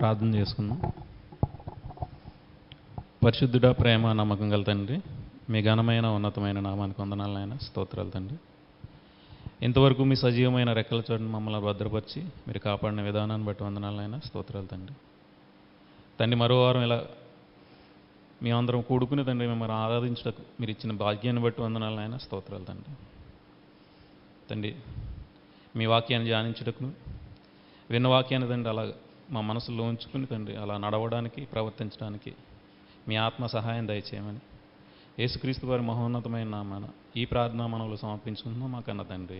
ప్రార్థన చేసుకుందాం. పరిశుద్ధుడా, ప్రేమ, నమ్మకం గల తండ్రి, మీ ఘనమైన ఉన్నతమైన నామానికి వందనాలైనా స్తోత్రాలు తండ్రి. ఇంతవరకు మీ సజీవమైన రెక్కల చోటును మమ్మల్ని భద్రపరిచి మీరు కాపాడిన విధానాన్ని బట్టి వందనాలైనా స్తోత్రాలు తండ్రి. తండ్రి, మరో వారం ఇలా మేమందరం కూడుకుని తండ్రి మిమ్మల్ని ఆరాధించటకు మీరు ఇచ్చిన భాగ్యాన్ని బట్టి వందనాలైనా స్తోత్రాలు తండ్రి. తండ్రి, మీ వాక్యాన్ని ధ్యానించుటకును విన్న వాక్యాన్ని తండ్రి అలా మా మనసులో ఉంచుకుని తండ్రి అలా నడవడానికి ప్రవర్తించడానికి మీ ఆత్మ సహాయం దయచేయమని యేసుక్రీస్తు వారి మహోన్నతమైన నామాన ఈ ప్రార్థనా మనవులు సమర్పించుకుంటున్నాం మా కన్న తండ్రి.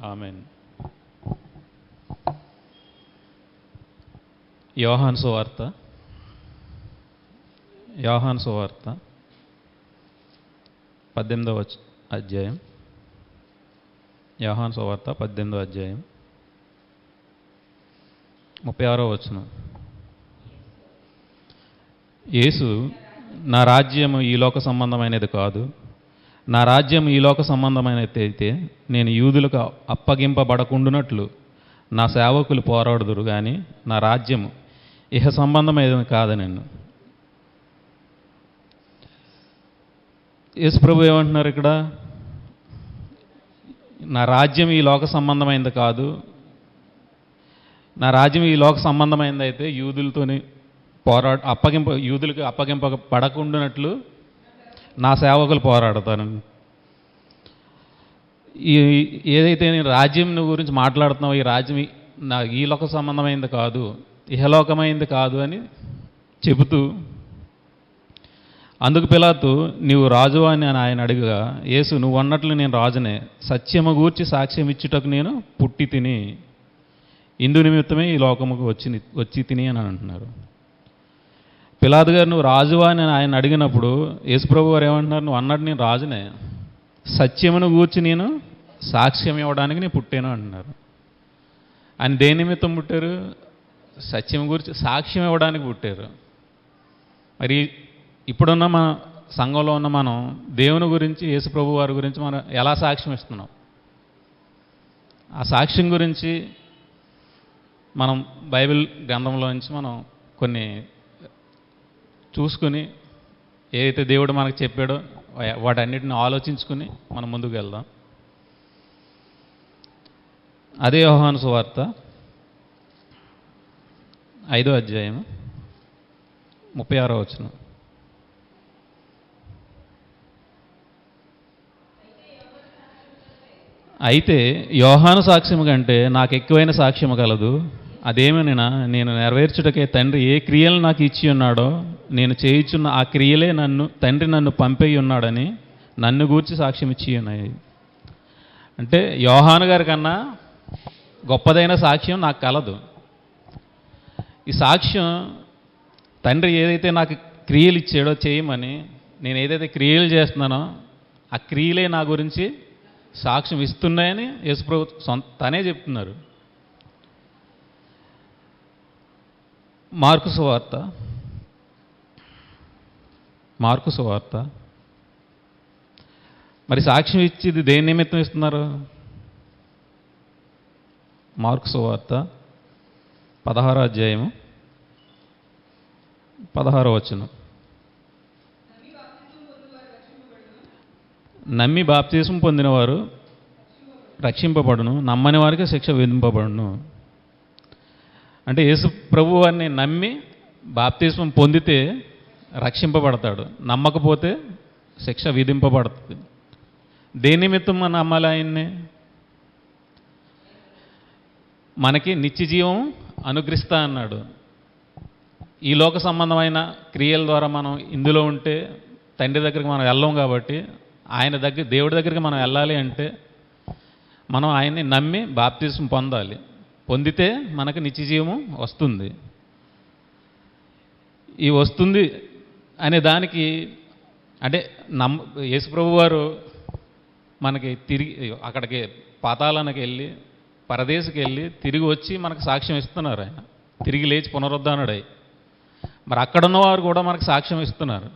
ఆమేన్. యోహాను సువార్త 18వ అధ్యాయం. యోహాను సువార్త 18వ అధ్యాయం 36వ వచనం. యేసు, నా రాజ్యము ఈ లోక సంబంధమైనది కాదు. నా రాజ్యం ఈ లోక సంబంధమైనది అయితే నేను యూదులకు అప్పగింపబడకుండునట్లు నా సేవకులు పోరాడుదురు, కానీ నా రాజ్యము ఇహ సంబంధమైనది కాదనన్ను. యేసు ప్రభు ఏమంటున్నారు ఇక్కడ? నా రాజ్యం ఈ లోక సంబంధమైనది కాదు. నా రాజ్యం ఈ లోక సంబంధమైనది అయితే యూదులతోని యూదులకు అప్పగింపబడకుండానట్లు నా సేవకులు పోరాడతాను. ఏదైతే నేను రాజ్యం గురించి మాట్లాడుతున్నావో ఈ రాజ్యం ఈ లోక సంబంధమైనది కాదు, ఇహలోకమైనది కాదు అని చెబుతూ, అందుకు పిలాతు, నీవు రాజు అని ఆయన అడిగగా యేసు, నువ్వు అన్నట్లు నేను రాజునే, సత్యము గూర్చి సాక్ష్యం ఇచ్చుటకు నేను పుట్టి తిని ఇందు నిమిత్తమే ఈ లోకముకు వచ్చి తిని అని అంటున్నారు. పిలాతు గారు నువ్వు రాజువా అని ఆయన అడిగినప్పుడు యేసుప్రభు గారు ఏమంటున్నారు? నువ్వు అన్నట్టు నేను రాజునే, సత్యమును గూర్చి నేను సాక్ష్యం ఇవ్వడానికి నేను పుట్టాను అంటున్నారు. ఆయన దేని నిమిత్తం పుట్టారు? సత్యం గురించి సాక్ష్యం ఇవ్వడానికి పుట్టారు. మరి ఇప్పుడున్న మన సంఘంలో ఉన్న మనం దేవుని గురించి, యేసుప్రభు వారి గురించి మనం ఎలా సాక్ష్యం ఇస్తున్నాం? ఆ సాక్ష్యం గురించి మనం బైబిల్ గ్రంథంలో నుంచి మనం కొన్ని చూసుకుని ఏదైతే దేవుడు మనకు చెప్పాడో వాటన్నిటిని ఆలోచించుకుని మనం ముందుకు వెళ్దాం. అదే యోహాను సువార్త 5వ అధ్యాయం 36వ వచనం. అయితే యోహాను సాక్ష్యము కంటే నాకు ఎక్కువైన సాక్ష్యము కలదు. అదేమనినా, నేను నెరవేర్చుటకే తండ్రి ఏ క్రియలు నాకు ఇచ్చి ఉన్నాడో నేను చేయుచున్న ఆ క్రియలే తండ్రి నన్ను పంపేయి ఉన్నాడని నన్ను గూర్చి సాక్ష్యం ఇచ్చి ఉన్నాయి. అంటే యోహాను గారి కన్నా గొప్పదైన సాక్ష్యం నాకు కలదు. ఈ సాక్ష్యం తండ్రి ఏదైతే నాకు క్రియలు ఇచ్చాడో చేయమని, నేను ఏదైతే క్రియలు చేస్తున్నానో ఆ క్రియలే నా గురించి సాక్ష్యం ఇస్తున్నాయని యేసుప్రభు తనే చెప్తున్నారు. మార్కు సువార్త మరి సాక్ష్యం ఇచ్చేది దేని నిమిత్తం ఇస్తున్నారు? మార్కు సువార్త 16వ అధ్యాయం 16వ వచనం. నమ్మి బాప్తిస్మం పొందినవారు రక్షింపబడును, నమ్మని వారికి శిక్ష విధింపబడును. అంటే యేసు ప్రభు వారిని నమ్మి బాప్తిస్మం పొందితే రక్షింపబడతాడు, నమ్మకపోతే శిక్ష విధింపబడుతుంది. దేని నిమిత్తం మనం నమ్మాలి ఆయన్ని? మనకి నిత్య జీవం అనుగ్రహిస్తా అన్నాడు. ఈ లోక సంబంధమైన క్రియల ద్వారా మనం ఇందులో ఉంటే తండ్రి దగ్గరికి మనం వెళ్ళం కాబట్టి దేవుడి దగ్గరికి మనం వెళ్ళాలి అంటే మనం ఆయన్ని నమ్మి బాప్తిస్మం పొందాలి. పొందితే మనకు నిత్య జీవం వస్తుంది. ఈ వస్తుంది అనే దానికి అంటే యేసుప్రభు వారు మనకి తిరిగి అక్కడికి పాతాళానికి వెళ్ళి పరదేశికి వెళ్ళి తిరిగి వచ్చి మనకు సాక్ష్యం ఇస్తున్నారు. ఆయన తిరిగి లేచి పునరుద్ధానుడై మరి అక్కడున్నవారు కూడా మనకు సాక్ష్యం ఇస్తున్నారు.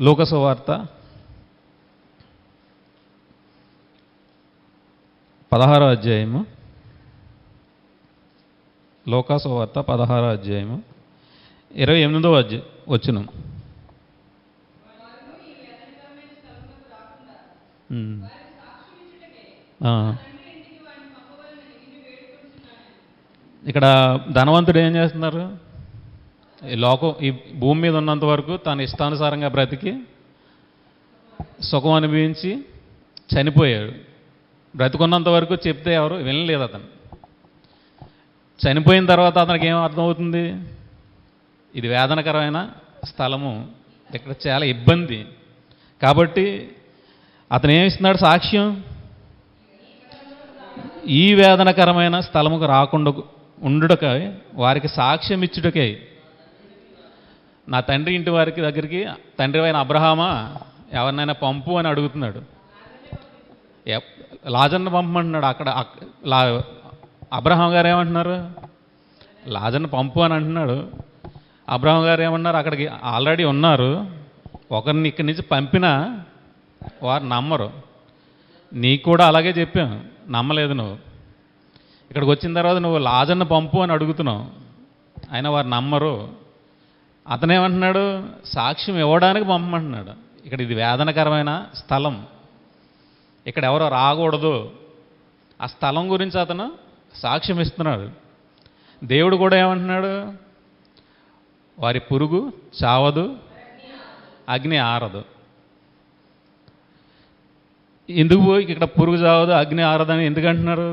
లూకా సువార్త 16వ అధ్యాయము లోకాసు వార్త 16వ అధ్యాయము 28వ వచనం. ఇక్కడ ధనవంతుడు ఏం చేస్తున్నారు? ఈ భూమి మీద ఉన్నంత వరకు తన ఇష్టానుసారంగా బ్రతికి సుఖం అనుభవించి చనిపోయాడు. బ్రతికున్నంత వరకు చెప్తే ఎవరు వినలేదు. అతను చనిపోయిన తర్వాత అతనికి ఏం అర్థమవుతుంది? ఇది వేదనకరమైన స్థలము, ఇక్కడ చాలా ఇబ్బంది. కాబట్టి అతను ఏమిస్తున్నాడు సాక్ష్యం? ఈ వేదనకరమైన స్థలముకు రాకుండా ఉండుటకై వారికి సాక్ష్యం ఇచ్చుటకై నా తండ్రి ఇంటి వారికి దగ్గరికి తండ్రి అయిన అబ్రహామా ఎవరినైనా పంపు అని అడుగుతున్నాడు. లాజర్ను పంపమంటున్నాడు. అక్కడ అబ్రహాం గారు ఏమంటున్నారు? లాజర్ను పంపు అని అంటున్నాడు. అబ్రహాం గారు ఏమన్నారు? అక్కడికి ఆల్రెడీ ఉన్నారు, ఒకరిని ఇక్కడి నుంచి పంపినా వారు నమ్మరు. నీకు కూడా అలాగే చెప్పాను, నమ్మలేదు నువ్వు. ఇక్కడికి వచ్చిన తర్వాత నువ్వు లాజర్ను పంపు అని అడుగుతున్నావు, అయినా వారు నమ్మరు. అతనేమంటున్నాడు? సాక్ష్యం ఇవ్వడానికి పంపమంటున్నాడు. ఇక్కడ ఇది వేదనకరమైన స్థలం, ఇక్కడ ఎవరో రాకూడదు. ఆ స్థలం గురించి అతను సాక్ష్యం ఇస్తున్నాడు. దేవుడు కూడా ఏమంటున్నాడు? వారి పురుగు చావదు, అగ్ని ఆరదు. ఎందుకు ఇక్కడ పురుగు చావదు, అగ్ని ఆరదని ఎందుకు అంటున్నారు?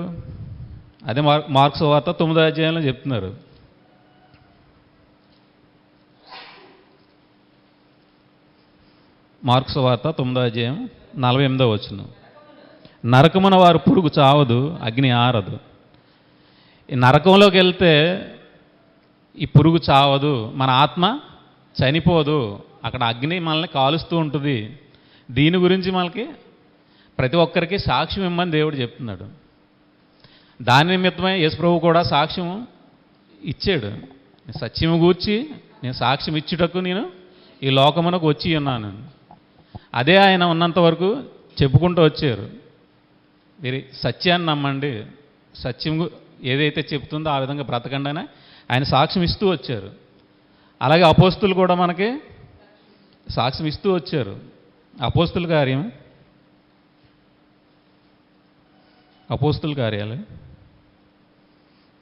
అదే మార్క్స్ వార్త 9వ అధ్యాయంలో చెప్తున్నారు. మార్క్స్ వార్త 9వ అధ్యాయం 48వ వచనం. నరకమున వారు పురుగు చావదు, అగ్ని ఆరదు. ఈ నరకంలోకి వెళ్తే ఈ పురుగు చావదు, మన ఆత్మ చనిపోదు, అక్కడ అగ్ని మనల్ని కాలుస్తూ ఉంటుంది. దీని గురించి మనకి ప్రతి ఒక్కరికి సాక్ష్యం ఇమ్మని దేవుడు చెప్తున్నాడు. దాని నిమిత్తమై యేసుప్రభు కూడా సాక్ష్యం ఇచ్చాడు. సత్యము గూర్చి నేను సాక్ష్యం ఇచ్చుటకు నేను ఈ లోకమునకు వచ్చి ఉన్నాను. అదే ఆయన ఉన్నంత వరకు చెప్పుకుంటూ వచ్చారు. మీరు సత్యాన్ని నమ్మండి, సత్యం ఏదైతే చెప్తుందో ఆ విధంగా బ్రతకండి అని ఆయన సాక్ష్యం ఇస్తూ వచ్చారు. అలాగే అపోస్తులు కూడా మనకి సాక్ష్యం ఇస్తూ వచ్చారు. అపోస్తుల కార్యాలు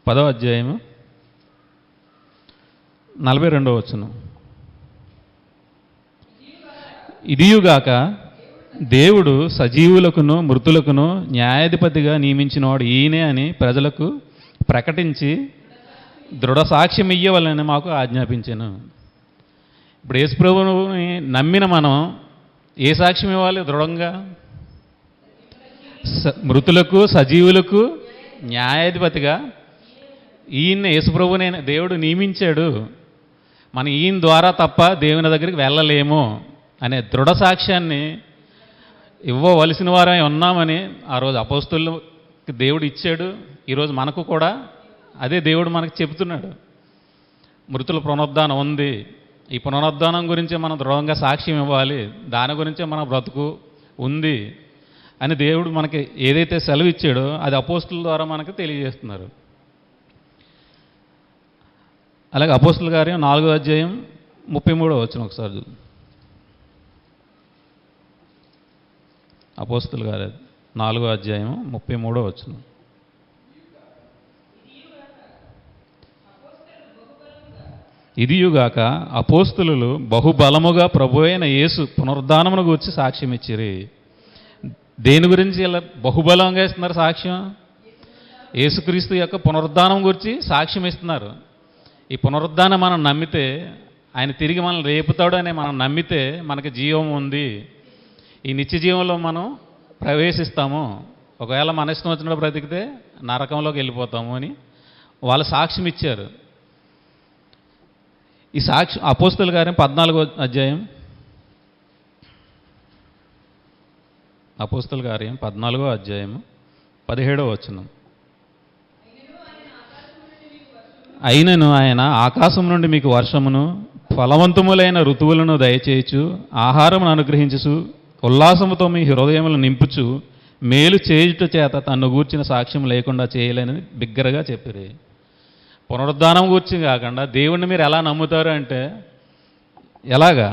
10వ అధ్యాయము 42వ వచనం. ఇదియుగాక దేవుడు సజీవులకును మృతులకును న్యాయాధిపతిగా నియమించినవాడు ఈయనే అని ప్రజలకు ప్రకటించి దృఢ సాక్ష్యం ఇయ్యవలని మాకు ఆజ్ఞాపించాను. ఇప్పుడు యేసుప్రభువుని నమ్మిన మనం ఏ సాక్ష్యం ఇవ్వాలి? దృఢంగా మృతులకు సజీవులకు న్యాయాధిపతిగా ఈయన్ని యేసుప్రభుని దేవుడు నియమించాడు. మనం ఈయన ద్వారా తప్ప దేవుని దగ్గరికి వెళ్ళలేము అనే దృఢ సాక్ష్యాన్ని ఇవ్వవలసిన వారమే ఉన్నామని ఆ రోజు అపోస్తులకు దేవుడు ఇచ్చాడు. ఈరోజు మనకు కూడా అదే దేవుడు మనకు చెబుతున్నాడు. మృతుల పునరుద్ధానం ఉంది, ఈ పునరుద్ధానం గురించే మనం దృఢంగా సాక్ష్యం ఇవ్వాలి, దాని గురించే మన బ్రతుకు ఉంది అని దేవుడు మనకి ఏదైతే సెలవు ఇచ్చాడో అది అపోస్తుల ద్వారా మనకు తెలియజేస్తున్నారు. అలాగే అపోస్తుల కార్యం 4వ అధ్యాయం 33వ వచనం ఒకసారి చూద్దాం. అపోస్తుల కార్యం 4వ అధ్యాయం 33వ వచనం. ఇదియుగాక అపోస్తులు బహుబలముగా ప్రభువైన యేసు పునరుద్ధానమును గూర్చి సాక్ష్యం ఇచ్చిరి. దేని గురించి ఇలా బహుబలంగా ఇస్తున్నారు సాక్ష్యం? యేసుక్రీస్తు యొక్క పునరుద్ధానం గురించి సాక్ష్యం ఇస్తున్నారు. ఈ పునరుద్ధానం మనం నమ్మితే, ఆయన తిరిగి మనల్ని రేపుతాడు అని మనం నమ్మితే మనకి జీవం ఉంది, ఈ నిత్య జీవంలో మనం ప్రవేశిస్తాము. ఒకవేళ మన ఇష్టం వచ్చినప్పుడు బ్రతికితే నరకంలోకి వెళ్ళిపోతాము అని వాళ్ళు సాక్ష్యం ఇచ్చారు. ఈ సాక్ష్యం అపోస్తుల కార్యం 14వ అధ్యాయం, అపోస్తుల కార్యం 14వ అధ్యాయం 17వ వచనం. అయినను ఆయన ఆకాశం నుండి మీకు వర్షమును ఫలవంతములైన ఋతువులను దయచేయచ్చు, ఆహారమును అనుగ్రహించుచు ఉల్లాసముతో మీ హృదయములను నింపుచు మేలు చేయుట చేత తన్ను గూర్చిన సాక్ష్యం లేకుండా చేయలేని బిగ్గరగా చెప్పిరి. పునరుద్ధానం గురించి కాకుండా దేవుణ్ణి మీరు ఎలా నమ్ముతారు అంటే ఎలాగా?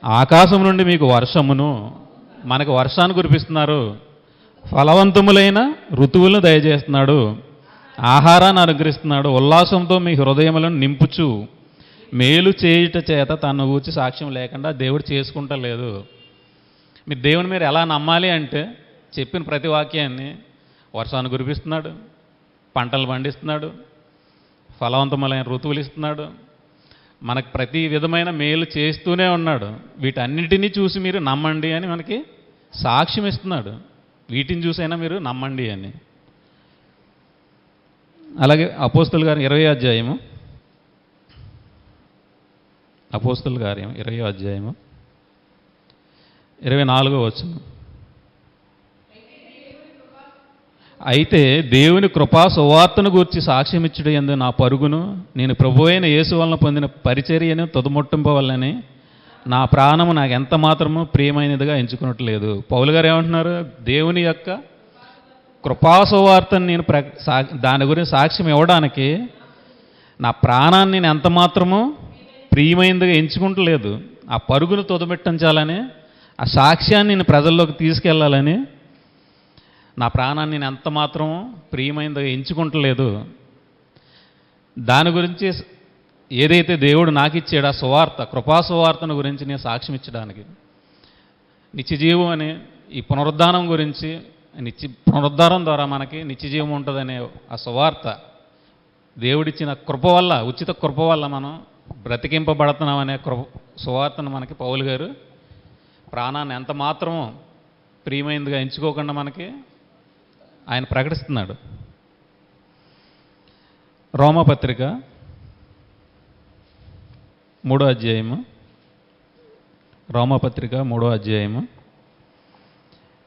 ఆకాశం నుండి మీకు వర్షమును, మనకు వర్షాన్ని కురిపిస్తున్నారు, ఫలవంతములైన ఋతువులను దయచేస్తున్నాడు, ఆహారాన్ని అనుగ్రహిస్తున్నాడు, ఉల్లాసంతో మీ హృదయములను నింపుచు మేలు చేయుట చేత తన గూర్చి సాక్ష్యం లేకుండా దేవుడు చేసుకుంటలేదు. మీరు దేవుని మీరు ఎలా నమ్మాలి అంటే చెప్పిన ప్రతి వాక్యాన్ని వర్షాన్ని కురిపిస్తున్నాడు, పంటలు పండిస్తున్నాడు, ఫలవంతములైన ఋతువులు ఇస్తున్నాడు, మనకు ప్రతి విధమైన మేలు చేస్తూనే ఉన్నాడు. వీటన్నిటినీ చూసి మీరు నమ్మండి అని మనకి సాక్ష్యం ఇస్తున్నాడు. వీటిని చూసైనా మీరు నమ్మండి అని. అలాగే అపోస్తలుల కార్యం 20వ అధ్యాయము, అపోస్తలుల కార్యం 20వ అధ్యాయము 24వ వచనం. అయితే దేవుని కృపా సువార్తను గూర్చి సాక్ష్యం ఇచ్చుట యందు నా పరుగును నేను ప్రభువైన యేసు వలన పొందిన పరిచర్యను తుదముట్టింపవల్లని నా ప్రాణము నాకు ఎంత మాత్రము ప్రియమైనదిగా ఎంచుకున్నట్లేదు. పౌలు గారు ఏమంటున్నారు? దేవుని యొక్క కృపాసువార్తను నేను దాని గురించి సాక్ష్యం ఇవ్వడానికి నా ప్రాణాన్ని నేను ఎంత మాత్రము ప్రియమైనదిగా ఎంచుకుంటలేదు. ఆ పరుగును తుదమెట్టించాలని, ఆ సాక్ష్యాన్ని నేను ప్రజల్లోకి తీసుకెళ్లాలని నా ప్రాణాన్ని నేను ఎంత మాత్రం ప్రియమైనదిగా ఎంచుకుంటలేదు. దాని గురించి ఏదైతే దేవుడు నాకు ఇచ్చాడు, ఆ సువార్త, కృపాసువార్తను గురించి నేను సాక్ష్యం ఇచ్చడానికి, నిత్యజీవం అని, ఈ పునరుద్ధానం గురించి, పునరుద్ధానం ద్వారా మనకి నిత్యజీవం ఉంటుందనే ఆ సువార్త, దేవుడిచ్చిన కృప వల్ల, ఉచిత కృప వల్ల మనం బ్రతికింపబడుతున్నామనే సువార్తను మనకి పౌలు గారు ప్రాణాన్ని ఎంత మాత్రమో ప్రియమైనదిగా ఎంచుకోకుండా మనకి ఆయన ప్రకటిస్తున్నాడు. రోమాపత్రిక 3వ అధ్యాయము, రోమాపత్రిక 3వ అధ్యాయము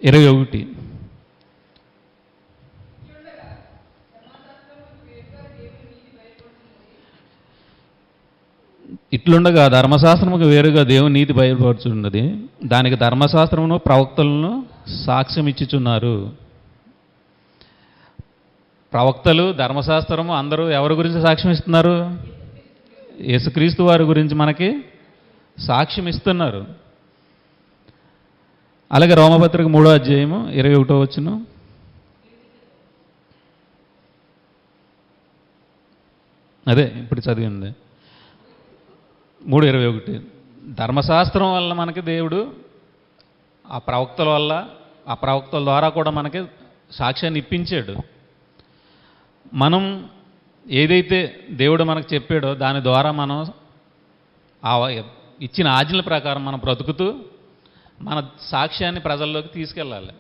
21. ఇట్లుండగా ధర్మశాస్త్రముకు వేరుగా దేవుని నీతి బయలుపరుచున్నది, దానికి ధర్మశాస్త్రమును ప్రవక్తలను సాక్ష్యం ఇచ్చుచున్నారు. ప్రవక్తలు, ధర్మశాస్త్రము అందరూ ఎవరి గురించి సాక్ష్యం ఇస్తున్నారు? యేసుక్రీస్తు వారి గురించి మనకి సాక్ష్యం ఇస్తున్నారు. అలాగే రోమపత్రిక 3వ అధ్యాయము 21వ వచనం. అదే ఇప్పుడు చదివింది 3:21. ధర్మశాస్త్రం వల్ల మనకి దేవుడు ఆ ప్రవక్తల వల్ల, ఆ ప్రవక్తల ద్వారా కూడా మనకి సాక్ష్యాన్ని ఇప్పించాడు. మనం ఏదైతే దేవుడు మనకు చెప్పాడో దాని ద్వారా మనం ఆ ఇచ్చిన ఆజ్ఞల ప్రకారం మనం బ్రతుకుతూ మన సాక్ష్యాన్ని ప్రజల్లోకి తీసుకెళ్ళాలి.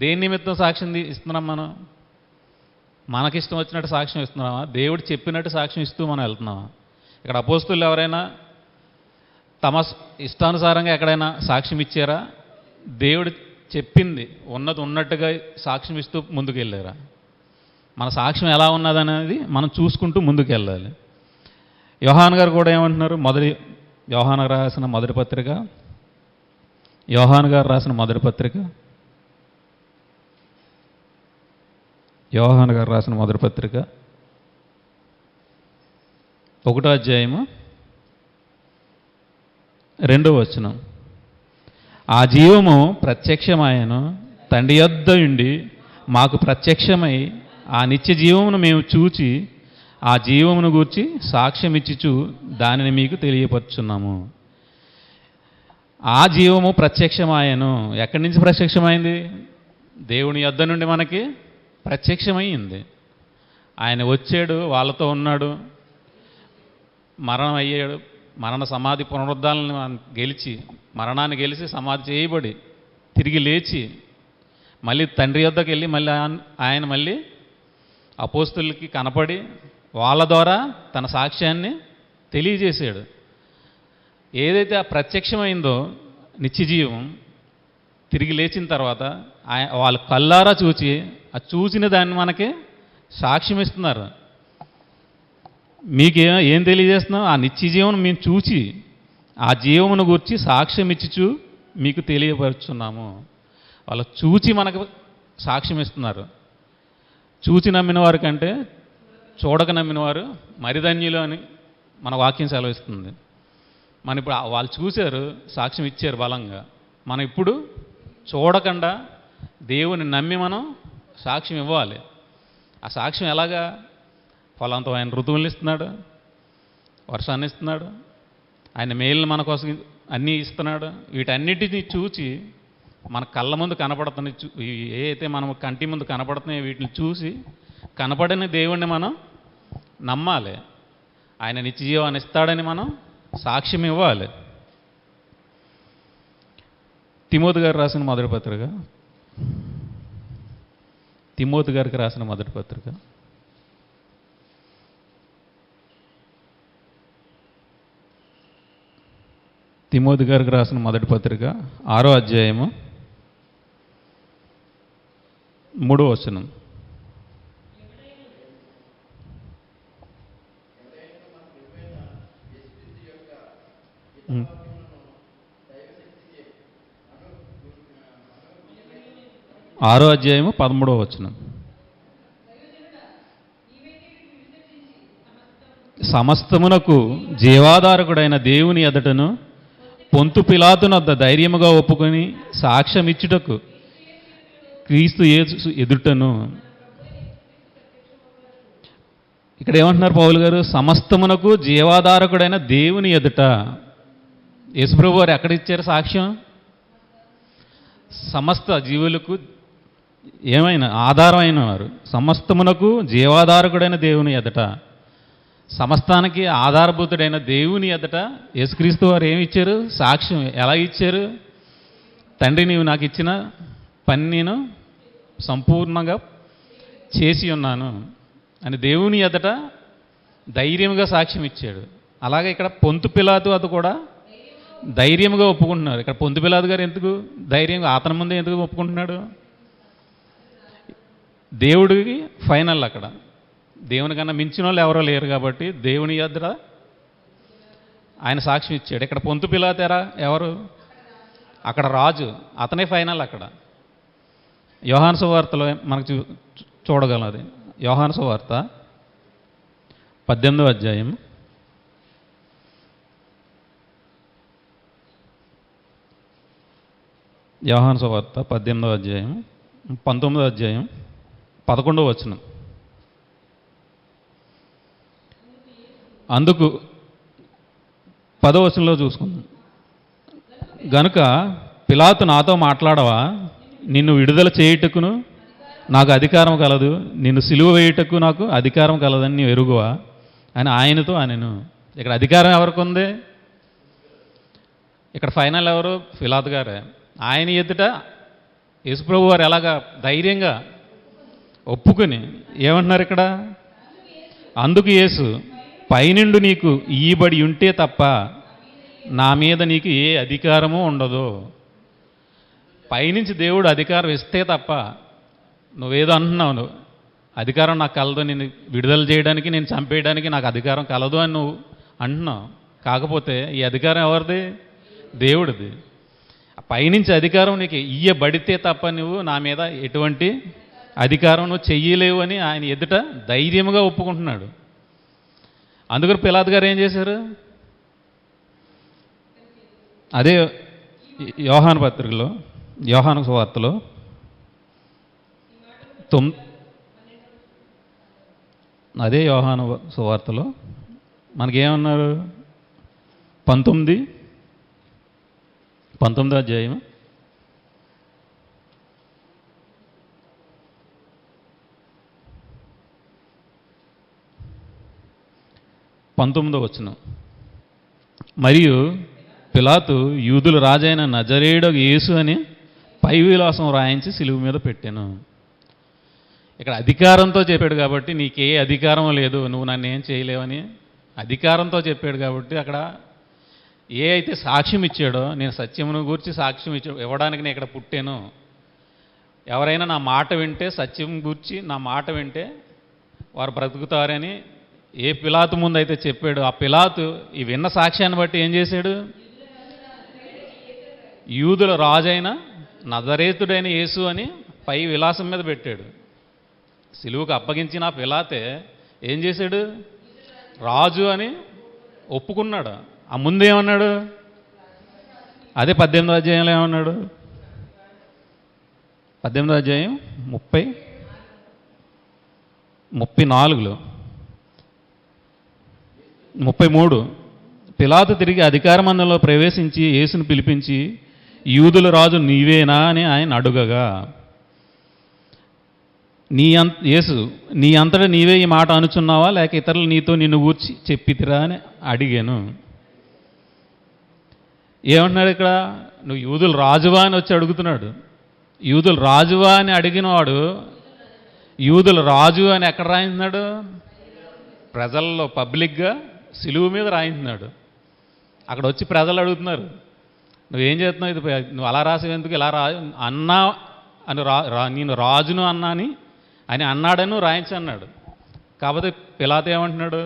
దేని నిమిత్తం సాక్ష్యం ఇస్తున్నాం? మనం మనకిష్టం వచ్చినట్టు సాక్ష్యం ఇస్తున్నామా? దేవుడు చెప్పినట్టు సాక్ష్యం ఇస్తూ మనం వెళ్తున్నామా? ఇక్కడ అపోస్తులు ఎవరైనా తమ ఇష్టానుసారంగా ఎక్కడైనా సాక్ష్యం ఇచ్చారా? దేవుడు చెప్పింది ఉన్నట్టుగా సాక్ష్యం ఇస్తూ ముందుకెళ్ళారా? మన సాక్ష్యం ఎలా ఉన్నదనేది మనం చూసుకుంటూ ముందుకు వెళ్ళాలి. యోహాన్ గారు కూడా ఏమంటున్నారు? యోహాన్ గారు రాసిన మొదటి పత్రిక 1వ అధ్యాయము 2వ వచనం. ఆ జీవము ప్రత్యక్షమాయను, తండ్రి యొద్ద ఉండి మాకు ప్రత్యక్షమై ఆ నిత్య జీవమును మేము చూచి ఆ జీవమును గూర్చి సాక్ష్యం ఇచ్చిచు దానిని మీకు తెలియపరుచున్నాము. ఆ జీవము ప్రత్యక్షమాయను. ఎక్కడి నుంచి ప్రత్యక్షమైంది? దేవుని యొద్ద నుండి మనకి ప్రత్యక్షమైంది. ఆయన వచ్చాడు, వాళ్ళతో ఉన్నాడు, మరణం అయ్యాడు, మరణ సమాధి పునరుద్ధాలను గెలిచి, మరణాన్ని గెలిచి సమాధి చేయబడి తిరిగి లేచి మళ్ళీ తండ్రి యొద్దకు వెళ్ళి మళ్ళీ ఆయన మళ్ళీ అపోస్తులకి కనపడి వాళ్ళ ద్వారా తన సాక్ష్యాన్ని తెలియజేశాడు. ఏదైతే ఆ ప్రత్యక్షమైందో నిత్యజీవం, తిరిగి లేచిన తర్వాత వాళ్ళు కళ్ళారా చూచి ఆ చూసిన దాన్ని మనకి సాక్ష్యం ఇస్తున్నారు. ఏం తెలియజేస్తున్నాం? ఆ నిత్యజీవం మేము చూచి ఆ జీవమును గురించి సాక్ష్యం ఇచ్చిచు మీకు తెలియపరుచున్నాము. వాళ్ళు చూచి మనకు సాక్ష్యం ఇస్తున్నారు. చూచి నమ్మిన వారి కంటే చూడక నమ్మిన వారు మరిధన్యులు అని మన వాక్యం సెలవిస్తుంది. మన ఇప్పుడు వాళ్ళు చూశారు, సాక్ష్యం ఇచ్చారు బలంగా. మనం ఇప్పుడు చూడకుండా దేవుని నమ్మి మనం సాక్ష్యం ఇవ్వాలి. ఆ సాక్ష్యం ఎలాగా? ఫలంతో ఆయన ఋతువులు ఇస్తున్నాడు, వర్షాన్ని ఇస్తున్నాడు, ఆయన మేలుని మన కోసం అన్నీ ఇస్తున్నాడు. వీటన్నిటిని చూచి మన కళ్ళ ముందు కనపడుతున్నాయి, ఏ అయితే మనం కంటి ముందు కనపడుతున్నాయో వీటిని చూసి కనపడని దేవుణ్ణి మనం నమ్మాలి. ఆయన నిత్యజీవాన్ని ఇస్తాడని మనం సాక్ష్యం ఇవ్వాలి. తిమోతి గారు రాసిన మొదటి పత్రిక, తిమోతి గారికి రాసిన మొదటి పత్రిక, తిమోతి గారికి రాసిన మొదటి పత్రిక 6వ అధ్యాయము 3వ వచనం. ఆరో అధ్యాయము 13వ వచనం. సమస్తమునకు జీవాధారకుడైన దేవుని ఎదుటను పొంతు పిలాతునొద్ద ధైర్యముగా ఒప్పుకొని సాక్ష్యమిచ్చుటకు క్రీస్తు యేసు ఎదుటను. ఇక్కడ ఏమంటున్నారు పౌలు గారు? సమస్తమునకు జీవాధారకుడైన దేవుని ఎదుట. యేసుప్రభు వారు ఎక్కడ ఇచ్చారు సాక్ష్యం? సమస్త జీవులకు ఏమైనా ఆధారమైన వారు, సమస్తమునకు జీవాధారకుడైన దేవుని ఎదుట, సమస్తానికి ఆధారభూతుడైన దేవుని ఎదుట యేసుక్రీస్తు వారు ఏమి ఇచ్చారు? సాక్ష్యం. ఎలా ఇచ్చారు? తండ్రి, నీవు నాకు ఇచ్చిన పని నేను సంపూర్ణంగా చేసి ఉన్నాను అని దేవుని ఎదుట ధైర్యంగా సాక్ష్యం ఇచ్చాడు. అలాగే ఇక్కడ పొంతు పిలాతు అది కూడా ధైర్యంగా ఒప్పుకుంటున్నారు. ఇక్కడ పొంతు పిలాతు గారు ఎందుకు ధైర్యంగా అతని ముందే ఎందుకు ఒప్పుకుంటున్నాడు? దేవుడికి ఫైనల్. అక్కడ దేవుని కన్నా మించిన వాళ్ళు ఎవరో లేరు కాబట్టి దేవుని ఎదుట ఆయన సాక్ష్యం ఇచ్చాడు. ఇక్కడ పొంతు పిలాతు ఎవరు? అక్కడ రాజు, అతనే ఫైనల్. అక్కడ యోహాను సువార్తలో మనకు చూడగలం. అది యోహాను సువార్త 18వ అధ్యాయం 19వ అధ్యాయం 11వ వచనం. అందుకు 10వ వచనంలో చూసుకుందాం. గనుక పిలాతు నాతో మాట్లాడవా? నిన్ను విడుదల చేయుటకును నాకు అధికారం కలదు, నిన్ను సిలువ వేయుటకు నాకు అధికారం కలదని నీవు ఎరుగువా అని ఆయనతో అనెను. ఇక్కడ అధికారం ఎవరికి ఉంది? ఇక్కడ ఫైనల్ ఎవరు? పిలాతు గారే. ఆయన ఎదుట యేసుప్రభు వారు ఎలాగా ధైర్యంగా ఒప్పుకొని ఏమంటున్నారు ఇక్కడ? అందుకు యేసు, పైనుండి నీకు ఈబడి ఉంటే తప్ప నా మీద నీకు ఏ అధికారము ఉండదు. పైనుంచి దేవుడు అధికారం ఇస్తే తప్ప, నువ్వేదో అంటున్నావు, నువ్వు అధికారం నాకు కలదు, నేను విడుదల చేయడానికి, నేను చంపేయడానికి నాకు అధికారం కలదు అని నువ్వు అంటున్నావు. కాకపోతే ఈ అధికారం ఎవరిది? దేవుడిది. పైనుంచి అధికారం నీకు ఇయ్యబడితే తప్ప నువ్వు నా మీద ఎటువంటి అధికారం నువ్వు చెయ్యలేవు అని ఆయన ఎదుట ధైర్యంగా ఒప్పుకుంటున్నాడు. అందుకని పిలాతు గారు ఏం చేశారు? అదే యోహాను పత్రికలో, యోహాను సువార్తలో అదే యోహాను సువార్తలో మనకేమన్నారు? 19వ అధ్యాయం 19వ వచనం. మరియు పిలాతు యూదుల రాజైన నజరేయుడు యేసు అని పై విలాసం రాయించి సిలువ మీద పెట్టాను. ఇక్కడ అధికారంతో చెప్పాడు కాబట్టి నీకే అధికారం లేదు, నువ్వు నన్ను ఏం చేయలేవని అధికారంతో చెప్పాడు కాబట్టి అక్కడ ఏ అయితే సాక్ష్యం ఇచ్చాడో, నేను సత్యమును గూర్చి సాక్ష్యం ఇవ్వడానికి నేను ఇక్కడ పుట్టాను, ఎవరైనా నా మాట వింటే, సత్యం గూర్చి నా మాట వింటే వారు బ్రతుకుతారని ఏ పిలాతు ముందు అయితే చెప్పాడు, ఆ పిలాతు ఈ విన్న సాక్ష్యాన్ని బట్టి ఏం చేశాడు? యూదుల రాజైన నజరేతుడైన యేసు అని పై విలాసం మీద పెట్టాడు. సిలువకు అప్పగించిన పిలాతే ఏం చేశాడు? రాజు అని ఒప్పుకున్నాడు. ఆ ముందేమన్నాడు? అదే 18వ అధ్యాయంలో ఏమన్నాడు? 18వ అధ్యాయం 34లో 33 పిలాతు తిరిగి అధికార మందిరంలో ప్రవేశించి యేసును పిలిపించి, యూదుల రాజు నీవేనా అని ఆయన అడుగగా, యేసు నీ అంతటా నీవే ఈ మాట అనుచున్నావా, లేక ఇతరులు నీతో నిన్ను గూర్చి చెప్పితిరా అని అడిగాను. ఏమంటున్నాడు ఇక్కడ? నువ్వు యూదుల రాజువా అని వచ్చి అడుగుతున్నాడు. యూదుల రాజువా అని అడిగినవాడు యూదుల రాజు అని ఎక్కడ రాయించున్నాడు? ప్రజల్లో పబ్లిక్గా సిలువు మీద రాయించున్నాడు. అక్కడ వచ్చి ప్రజలు అడుగుతున్నారు, నువ్వేం చేస్తున్నావు? ఇది నువ్వు అలా రాసేవి ఎందుకు? ఇలా అన్నా అని నేను రాజును అన్నాని అని అన్నాడని రాయించన్నాడు. కాకపోతే పిలాతు ఏమంటున్నాడు?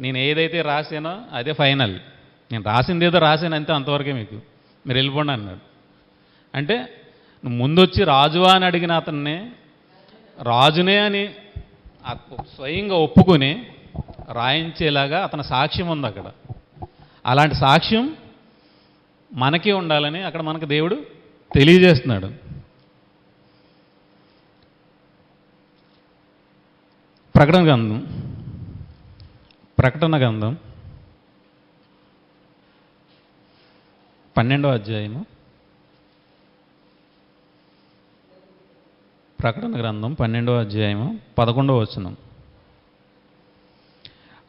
నేను ఏదైతే రాసానో అదే ఫైనల్, నేను రాసింది ఏదో రాసాను అంతే, అంతవరకే మీకు, మీరు వెళ్ళిపోండి అన్నాడు. అంటే నువ్వు ముందొచ్చి రాజువా అని అడిగిన అతన్ని రాజునే అని స్వయంగా ఒప్పుకొని రాయించేలాగా అతని సాక్ష్యం ఉంది అక్కడ. అలాంటి సాక్ష్యం మనకి ఉండాలని అక్కడ మనకు దేవుడు తెలియజేస్తున్నాడు. ప్రకటన గ్రంథం 12వ అధ్యాయము, ప్రకటన గ్రంథం 12వ అధ్యాయము 11వ వచనం.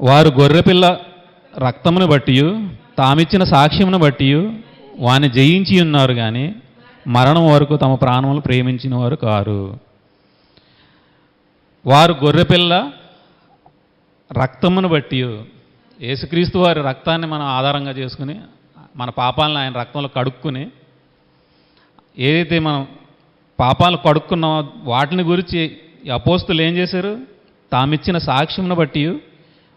వారు గొర్రెపిల్ల రక్తమును బట్టి తామిచ్చిన సాక్ష్యమును బట్టి వాని జయించి ఉన్నారు, కానీ మరణం వరకు తమ ప్రాణములు ప్రేమించిన వారు కారు. వారు గొర్రెపిల్ల రక్తమును బట్టి, యేసుక్రీస్తు వారి రక్తాన్ని మనం ఆధారంగా చేసుకుని మన పాపాలను ఆయన రక్తంలో కడుక్కుని, ఏదైతే మనం పాపాలు కడుక్కున్నామో వాటిని గురించి అపోస్తులు ఏం చేశారు? తామిచ్చిన సాక్ష్యమును బట్టి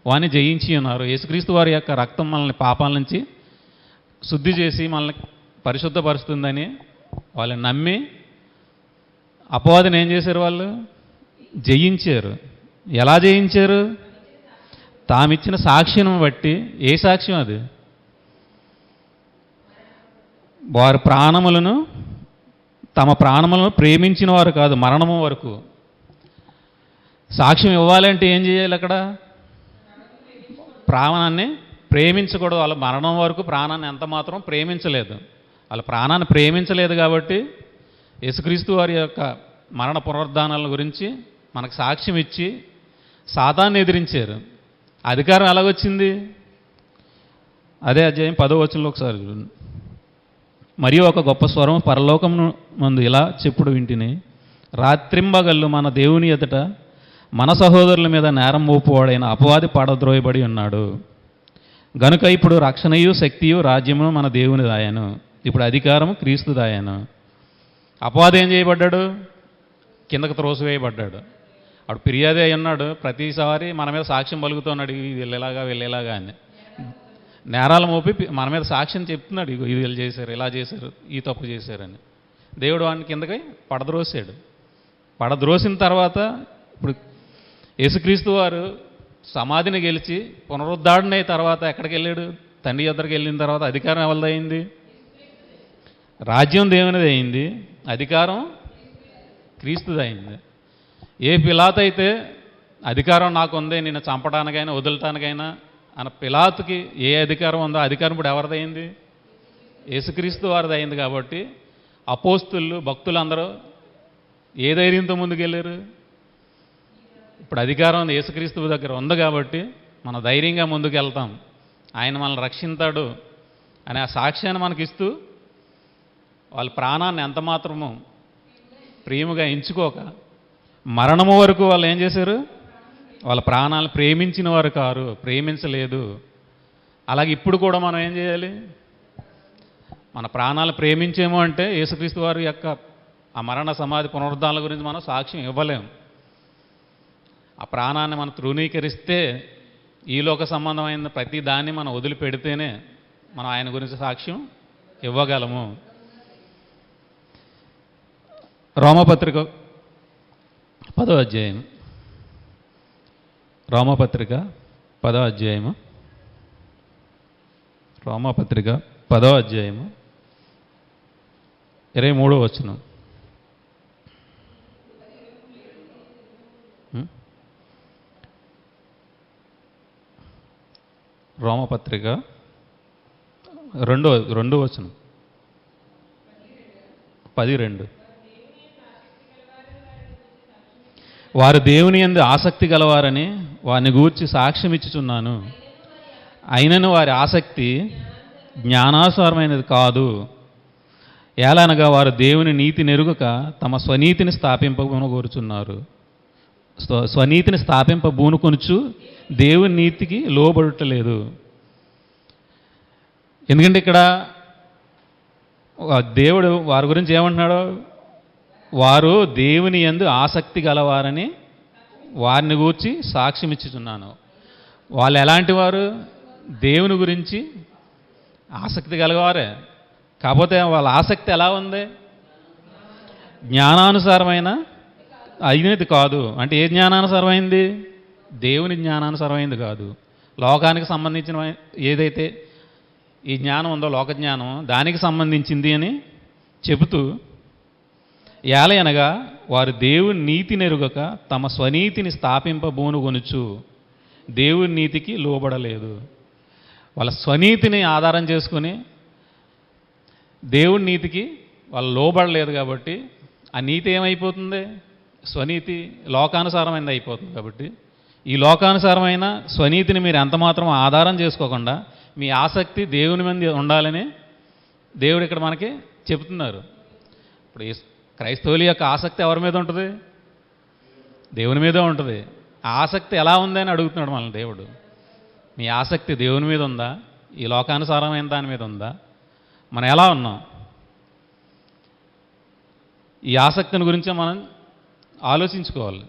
వాని జయించి ఉన్నారు. యేసుక్రీస్తు వారి యొక్క రక్తం మనల్ని పాపాల నుంచి శుద్ధి చేసి మనల్ని పరిశుద్ధపరుస్తుందని వాళ్ళని నమ్మి అపవాదిని ఏం చేశారు? వాళ్ళు జయించారు. ఎలా జయించారు? తామిచ్చిన సాక్ష్యం బట్టి. ఏ సాక్ష్యం అది? వారి తమ ప్రాణములను ప్రేమించిన వారు కాదు, మరణము వరకు. సాక్ష్యం ఇవ్వాలంటే ఏం చేయాలి? అక్కడ ప్రాణాన్ని ప్రేమించకూడదు. వాళ్ళ మరణం వరకు ప్రాణాన్ని ఎంత మాత్రం ప్రేమించలేదు. వాళ్ళ ప్రాణాన్ని ప్రేమించలేదు కాబట్టి యేసుక్రీస్తు వారి యొక్క మరణ పునరుద్ధానాల గురించి మనకు సాక్ష్యం ఇచ్చి సాతాన్ని ఎదిరించారు. అధికారం ఎలాగొచ్చింది? అదే అధ్యాయం 10వ వచనంలో ఒకసారి చూడండి. మరియు ఒక గొప్ప స్వరం పరలోకము మందు ఇలా చెప్పుడు వింటిని, రాత్రింబగళ్ళు మన దేవుని ఎదుట మన సహోదరుల మీద నేరం మోపువాడైన అపవాది పడద్రోయబడి ఉన్నాడు. గనుక ఇప్పుడు రక్షణయు శక్తియు రాజ్యము మన దేవుని దాయను. ఇప్పుడు అధికారము క్రీస్తు దాయను. అపవాది ఏం చేయబడ్డాడు? కిందకు త్రోసివేయబడ్డాడు. అప్పుడు ఫిర్యాదు అయి ఉన్నాడు. ప్రతిసారి మన మీద సాక్ష్యం పలుకుతున్నాడు, వెళ్ళేలాగా అని. నేరాలు మోపి మన మీద సాక్ష్యం చెప్తున్నాడు, ఇది వీళ్ళు చేశారు, ఇలా చేశారు, ఈ తప్పు చేశారని. దేవుడు వాడిని కిందకి పడద్రోసాడు. పడద్రోసిన తర్వాత ఇప్పుడు యేసుక్రీస్తు వారు సమాధిని గెలిచి పునరుద్ధారణై తర్వాత ఎక్కడికి వెళ్ళాడు? తండ్రి యొద్దకు వెళ్ళిన తర్వాత అధికారం ఎవరిది అయింది? రాజ్యం దేవునిది అయింది, అధికారం క్రీస్తుది అయింది. ఏ పిలాతు అయితే అధికారం నాకుంది, నిన్ను చంపడానికైనా వదలటానికైనా అన్న పిలాతుకి ఏ అధికారం ఉందో అధికారం ఇప్పుడు ఎవరిదయింది? యేసుక్రీస్తు వారిది అయింది. కాబట్టి అపోస్తులు భక్తులందరూ ఏ ధైర్యంతో ముందుకెళ్ళారు? ఇప్పుడు అధికారం యేసుక్రీస్తు దగ్గర ఉంది కాబట్టి మనం ధైర్యంగా ముందుకు వెళ్తాం, ఆయన మనల్ని రక్షిస్తాడు అనే ఆ సాక్ష్యాన్ని మనకిస్తూ వాళ్ళ ప్రాణాన్ని ఎంత మాత్రము ప్రేమగా ఎంచుకోక మరణము వరకు వాళ్ళు ఏం చేశారు? వాళ్ళ ప్రాణాలను ప్రేమించిన వారు కారు, ప్రేమించలేదు. అలాగే ఇప్పుడు కూడా మనం ఏం చేయాలి? మన ప్రాణాలు ప్రేమించేమో అంటే యేసుక్రీస్తు వారి యొక్క ఆ మరణ సమాధి పునరుద్ధానాల గురించి మనం సాక్ష్యం ఇవ్వలేము. ఆ ప్రాణాన్ని మనం తృణీకరిస్తే, ఈలోక సంబంధమైన ప్రతి దాన్ని మనం వదిలిపెడితేనే మనం ఆయన గురించి సాక్ష్యం ఇవ్వగలము. రోమపత్రిక 10వ అధ్యాయం, రోమపత్రిక 10వ అధ్యాయము, రోమపత్రిక 10వ అధ్యాయము 23వ వచనం. రోమపత్రిక 2వ వచనం 10:2. వారు దేవుని యందు ఆసక్తి గలవారని వారిని గూర్చి సాక్ష్యం ఇచ్చుచున్నాను. అయినను వారి ఆసక్తి జ్ఞానానుసారమైనది కాదు. ఏలనగా వారు దేవుని నీతి నెరుగక తమ స్వనీతిని స్థాపింపబూనుకొనుచున్నారు. స్వనీతిని స్థాపింపబూనుకొనుచు దేవుని నీతికి లోబడటలేదు. ఎందుకంటే ఇక్కడ దేవుడు వారి గురించి ఏమంటున్నాడు? వారు దేవుని యందు ఆసక్తి గలవారని వారిని గూర్చి సాక్ష్యం ఇచ్చుచున్నాను. వాళ్ళు ఎలాంటి వారు? దేవుని గురించి ఆసక్తి గలవారే. కాకపోతే వాళ్ళ ఆసక్తి ఎలా ఉంది? జ్ఞానానుసారమైన అయినది కాదు. అంటే ఏ జ్ఞానానుసారమైంది? దేవుని జ్ఞానానుసారమైంది కాదు. లోకానికి సంబంధించిన ఏదైతే ఈ జ్ఞానం ఉందో, లోక జ్ఞానం, దానికి సంబంధించింది అని చెబుతూ, ఏలయనగా వారు దేవుని నీతి నెరుగక తమ స్వనీతిని స్థాపింపబూనుకొనుచు దేవుని నీతికి లోబడలేదు. వాళ్ళ స్వనీతిని ఆధారం చేసుకుని దేవుని నీతికి వాళ్ళు లోబడలేదు. కాబట్టి ఆ నీతి ఏమైపోతుంది? స్వనీతి లోకానుసారమైనది అయిపోతుంది. కాబట్టి ఈ లోకానుసారమైన స్వనీతిని మీరు ఎంతమాత్రం ఆధారం చేసుకోకుండా మీ ఆసక్తి దేవుని మీద ఉండాలని దేవుడు ఇక్కడ మనకి చెబుతున్నారు. ఇప్పుడు ఈ క్రైస్తవుల యొక్క ఆసక్తి ఎవరి మీద ఉంటుంది? దేవుని మీదే ఉంటుంది. ఆ ఆసక్తి ఎలా ఉందని అడుగుతున్నాడు మనల్ని దేవుడు. మీ ఆసక్తి దేవుని మీద ఉందా? ఈ లోకానుసారమైన దాని మీద ఉందా? మనం ఎలా ఉన్నాం? ఈ ఆసక్తిని గురించే మనం ఆలోచించుకోవాలి.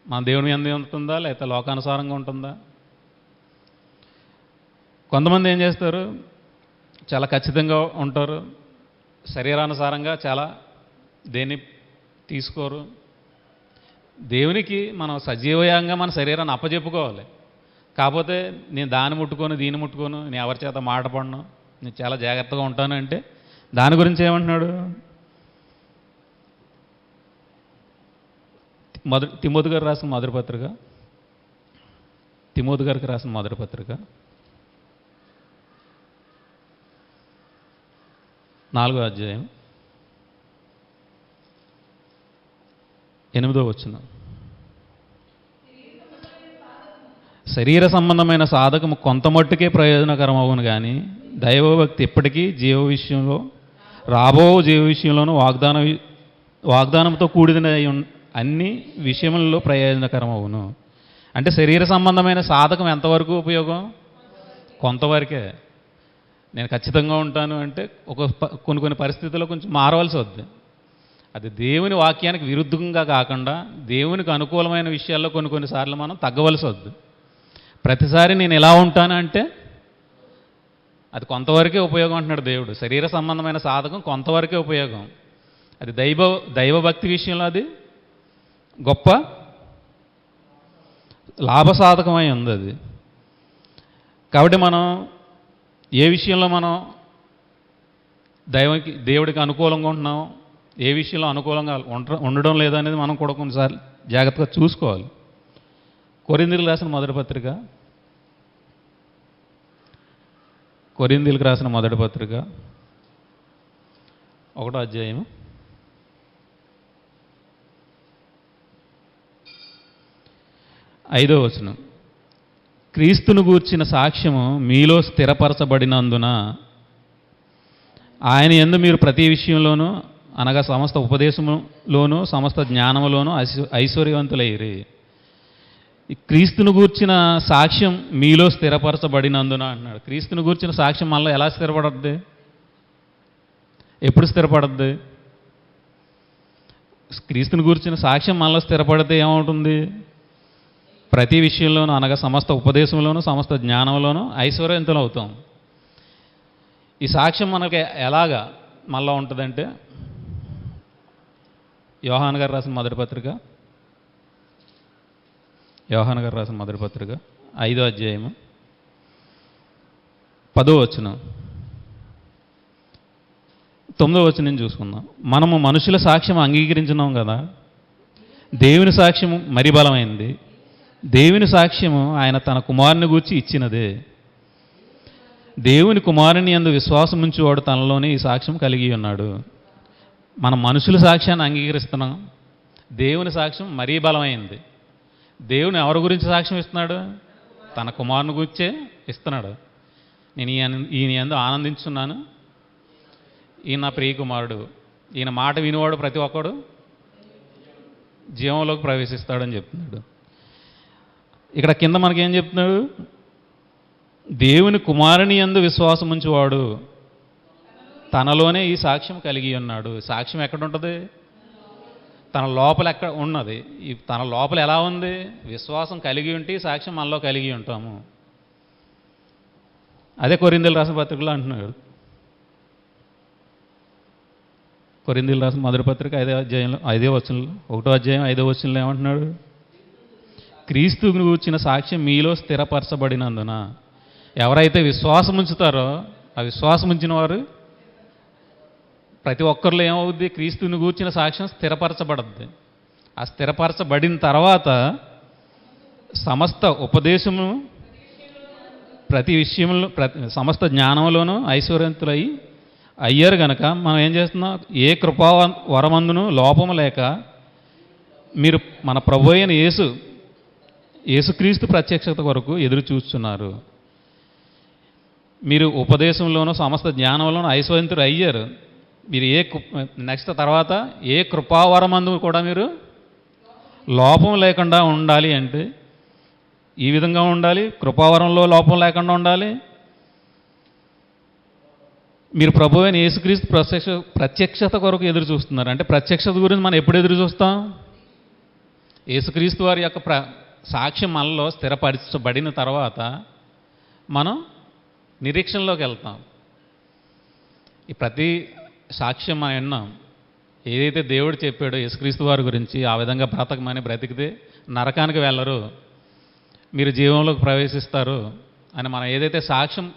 మన దేవుని మీద ఉంటుందా లేకపోతే లోకానుసారంగా ఉంటుందా? కొంతమంది ఏం చేస్తారు? చాలా ఖచ్చితంగా ఉంటారు, శరీరానుసారంగా చాలా దేన్ని తీసుకోరు. దేవునికి మనం సజీవయంగా మన శరీరాన్ని అప్పచెప్పుకోవాలి. కాకపోతే నేను దాన్ని ముట్టుకోను, దీన్ని ముట్టుకోను, నేను ఎవరి చేత మాట పడను, నేను చాలా జాగ్రత్తగా ఉంటాను అంటే దాని గురించి ఏమంటున్నాడు? తిమోతి గారు రాసిన మొదటి పత్రిక, తిమోతి గారికి రాసిన మొదటి పత్రిక 4వ అధ్యాయం 8వ వచనం. శరీర సంబంధమైన సాధకము కొంత మట్టుకే ప్రయోజనకరం అవును కానీ దైవభక్తి ఎప్పటికీ జీవ విషయంలో, రాబో జీవ విషయంలోనూ వాగ్దానంతో కూడిన అన్ని విషయములలో ప్రయోజనకరం అవును. అంటే శరీర సంబంధమైన సాధకం ఎంతవరకు ఉపయోగం? కొంతవరకే. నేను ఖచ్చితంగా ఉంటాను అంటే కొన్ని పరిస్థితుల్లో కొంచెం మారవలసి వద్దు. అది దేవుని వాక్యానికి విరుద్ధంగా కాకుండా దేవునికి అనుకూలమైన విషయాల్లో కొన్నిసార్లు మనం తగ్గవలసి వద్దు. ప్రతిసారి నేను ఎలా ఉంటాను అంటే అది కొంతవరకే ఉపయోగం అంటున్నాడు దేవుడు. శరీర సంబంధమైన సాధకం కొంతవరకే ఉపయోగం. అది దైవభక్తి విషయంలో అది గొప్ప లాభసాధకమై ఉంది అది. కాబట్టి మనం ఏ విషయంలో మనం దేవుడికి అనుకూలంగా ఉంటున్నాం, ఏ విషయంలో అనుకూలంగా ఉండడం లేదనేది మనం కూడా కొన్నిసార్లు జాగ్రత్తగా చూసుకోవాలి. కొరింథీయులకు రాసిన మొదటి పత్రిక, కొరింథీయులకు రాసిన మొదటి పత్రిక 1వ అధ్యాయం 5వ వచనం. క్రీస్తును గూర్చిన సాక్ష్యము మీలో స్థిరపరచబడినందున ఆయన యందు మీరు ప్రతి విషయంలోనూ, అనగా సమస్త ఉపదేశములోనూ సమస్త జ్ఞానములోనూ ఐశ్వర్యవంతులయ్యిరి. క్రీస్తును గూర్చిన సాక్ష్యం మీలో స్థిరపరచబడినందున అంటున్నాడు. క్రీస్తును గూర్చిన సాక్ష్యం మనలో ఎలా స్థిరపడద్ది? ఎప్పుడు స్థిరపడద్ది? క్రీస్తును గూర్చిన సాక్ష్యం మనలో స్థిరపడితే ఏమవుతుంది? ప్రతి విషయంలోనూ, అనగా సమస్త ఉపదేశంలోనూ సమస్త జ్ఞానంలోనూ ఐశ్వర్యవంతులు అవుతాం. ఈ సాక్ష్యం మనకి ఎలాగా మనలో ఉంటుందంటే, యోహాను గారు రాసిన మొదటి పత్రిక యోహాను గారు రాసిన మొదటి పత్రిక 5వ అధ్యాయము 10వ వచనం 9వ వచనం చూసుకుందాం. మనము మనుషుల సాక్ష్యం అంగీకరించున్నాం కదా, దేవుని సాక్ష్యము మరి బలమైంది. దేవుని సాక్ష్యము ఆయన తన కుమారుని గూర్చి ఇచ్చినదే. దేవుని కుమారుని యందు విశ్వాసం ఉంచేవాడు తనలోనే ఈ సాక్ష్యం కలిగి ఉన్నాడు. మనం మనుషుల సాక్ష్యాన్ని అంగీకరిస్తున్నాం, దేవుని సాక్ష్యం మరీ బలమైంది. దేవుని ఎవరి గురించి సాక్ష్యం ఇస్తున్నాడు? తన కుమారుని గురించే ఇస్తున్నాడు. నేను ఈయన యందు ఆనందించున్నాను, ఈయన నా ప్రియ కుమారుడు, ఈయన మాట వినివాడు ప్రతి ఒక్కడు జీవంలోకి ప్రవేశిస్తాడని చెప్తున్నాడు. ఇక్కడ కింద మనకేం చెప్తున్నాడు? దేవుని కుమారుని యందు విశ్వాసం ఉంచేవాడు తనలోనే ఈ సాక్ష్యం కలిగి ఉన్నాడు. సాక్ష్యం ఎక్కడ ఉంటుంది? తన లోపల ఎక్కడ ఉన్నది. ఈ తన లోపల ఎలా ఉంది? విశ్వాసం కలిగి ఉంటే సాక్ష్యం మనలో కలిగి ఉంటాము. అదే కొరింథీయులకు రాసిన పత్రికలో అంటున్నాడు. కొరింథీయులకు రాసిన మొదటి పత్రిక 5వ అధ్యాయంలో 5వ వచనంలో 1వ అధ్యాయం 5వ వచనంలో ఏమంటున్నాడు? క్రీస్తుని గూర్చిన సాక్ష్యం మీలో స్థిరపరచబడినందున. ఎవరైతే విశ్వాసం ఉంచుతారో ఆ విశ్వాసం ఉంచిన వారు ప్రతి ఒక్కరిలో ఏమవుద్ది? క్రీస్తుని గూర్చిన సాక్ష్యం స్థిరపరచబడద్ది. ఆ స్థిరపరచబడిన తర్వాత సమస్త ఉపదేశము ప్రతి విషయంలో సమస్త జ్ఞానంలోనూ ఐశ్వర్యంతులై అయ్యారు గనక మనం ఏం చేస్తున్నాం? ఏ కృపా వరమందును లోపము లేక మీరు మన ప్రభు అయిన యేసుక్రీస్తు ప్రత్యక్షత వరకు ఎదురు చూస్తున్నారు. మీరు ఉపదేశంలోనూ సమస్త జ్ఞానంలోనూ ఐశ్వర్యంతులు అయ్యారు. మీరు నెక్స్ట్ తర్వాత ఏ కృపావరమందు కూడా మీరు లోపం లేకుండా ఉండాలి అంటే ఈ విధంగా ఉండాలి. కృపావరంలో లోపం లేకుండా ఉండాలి. మీరు ప్రభు అయిన యేసుక్రీస్తు ప్రత్యక్షత కొరకు ఎదురు చూస్తున్నారు. అంటే ప్రత్యక్షత గురించి మనం ఎప్పుడు ఎదురు చూస్తాం? యేసుక్రీస్తు వారి యొక్క సాక్ష్యం మనలో స్థిరపరచబడిన తర్వాత మనం నిరీక్షణలోకి వెళ్తాం. ఈ ప్రతి సాక్ష్యం మనం విన్నాం. ఏదైతే దేవుడు చెప్పాడో యేసుక్రీస్తు వారి గురించి ఆ విధంగా బ్రతకమని బ్రతికితే నరకానికి వెళ్ళరు, మీరు జీవంలోకి ప్రవేశిస్తారు అని మనం ఏదైతే సాక్ష్యం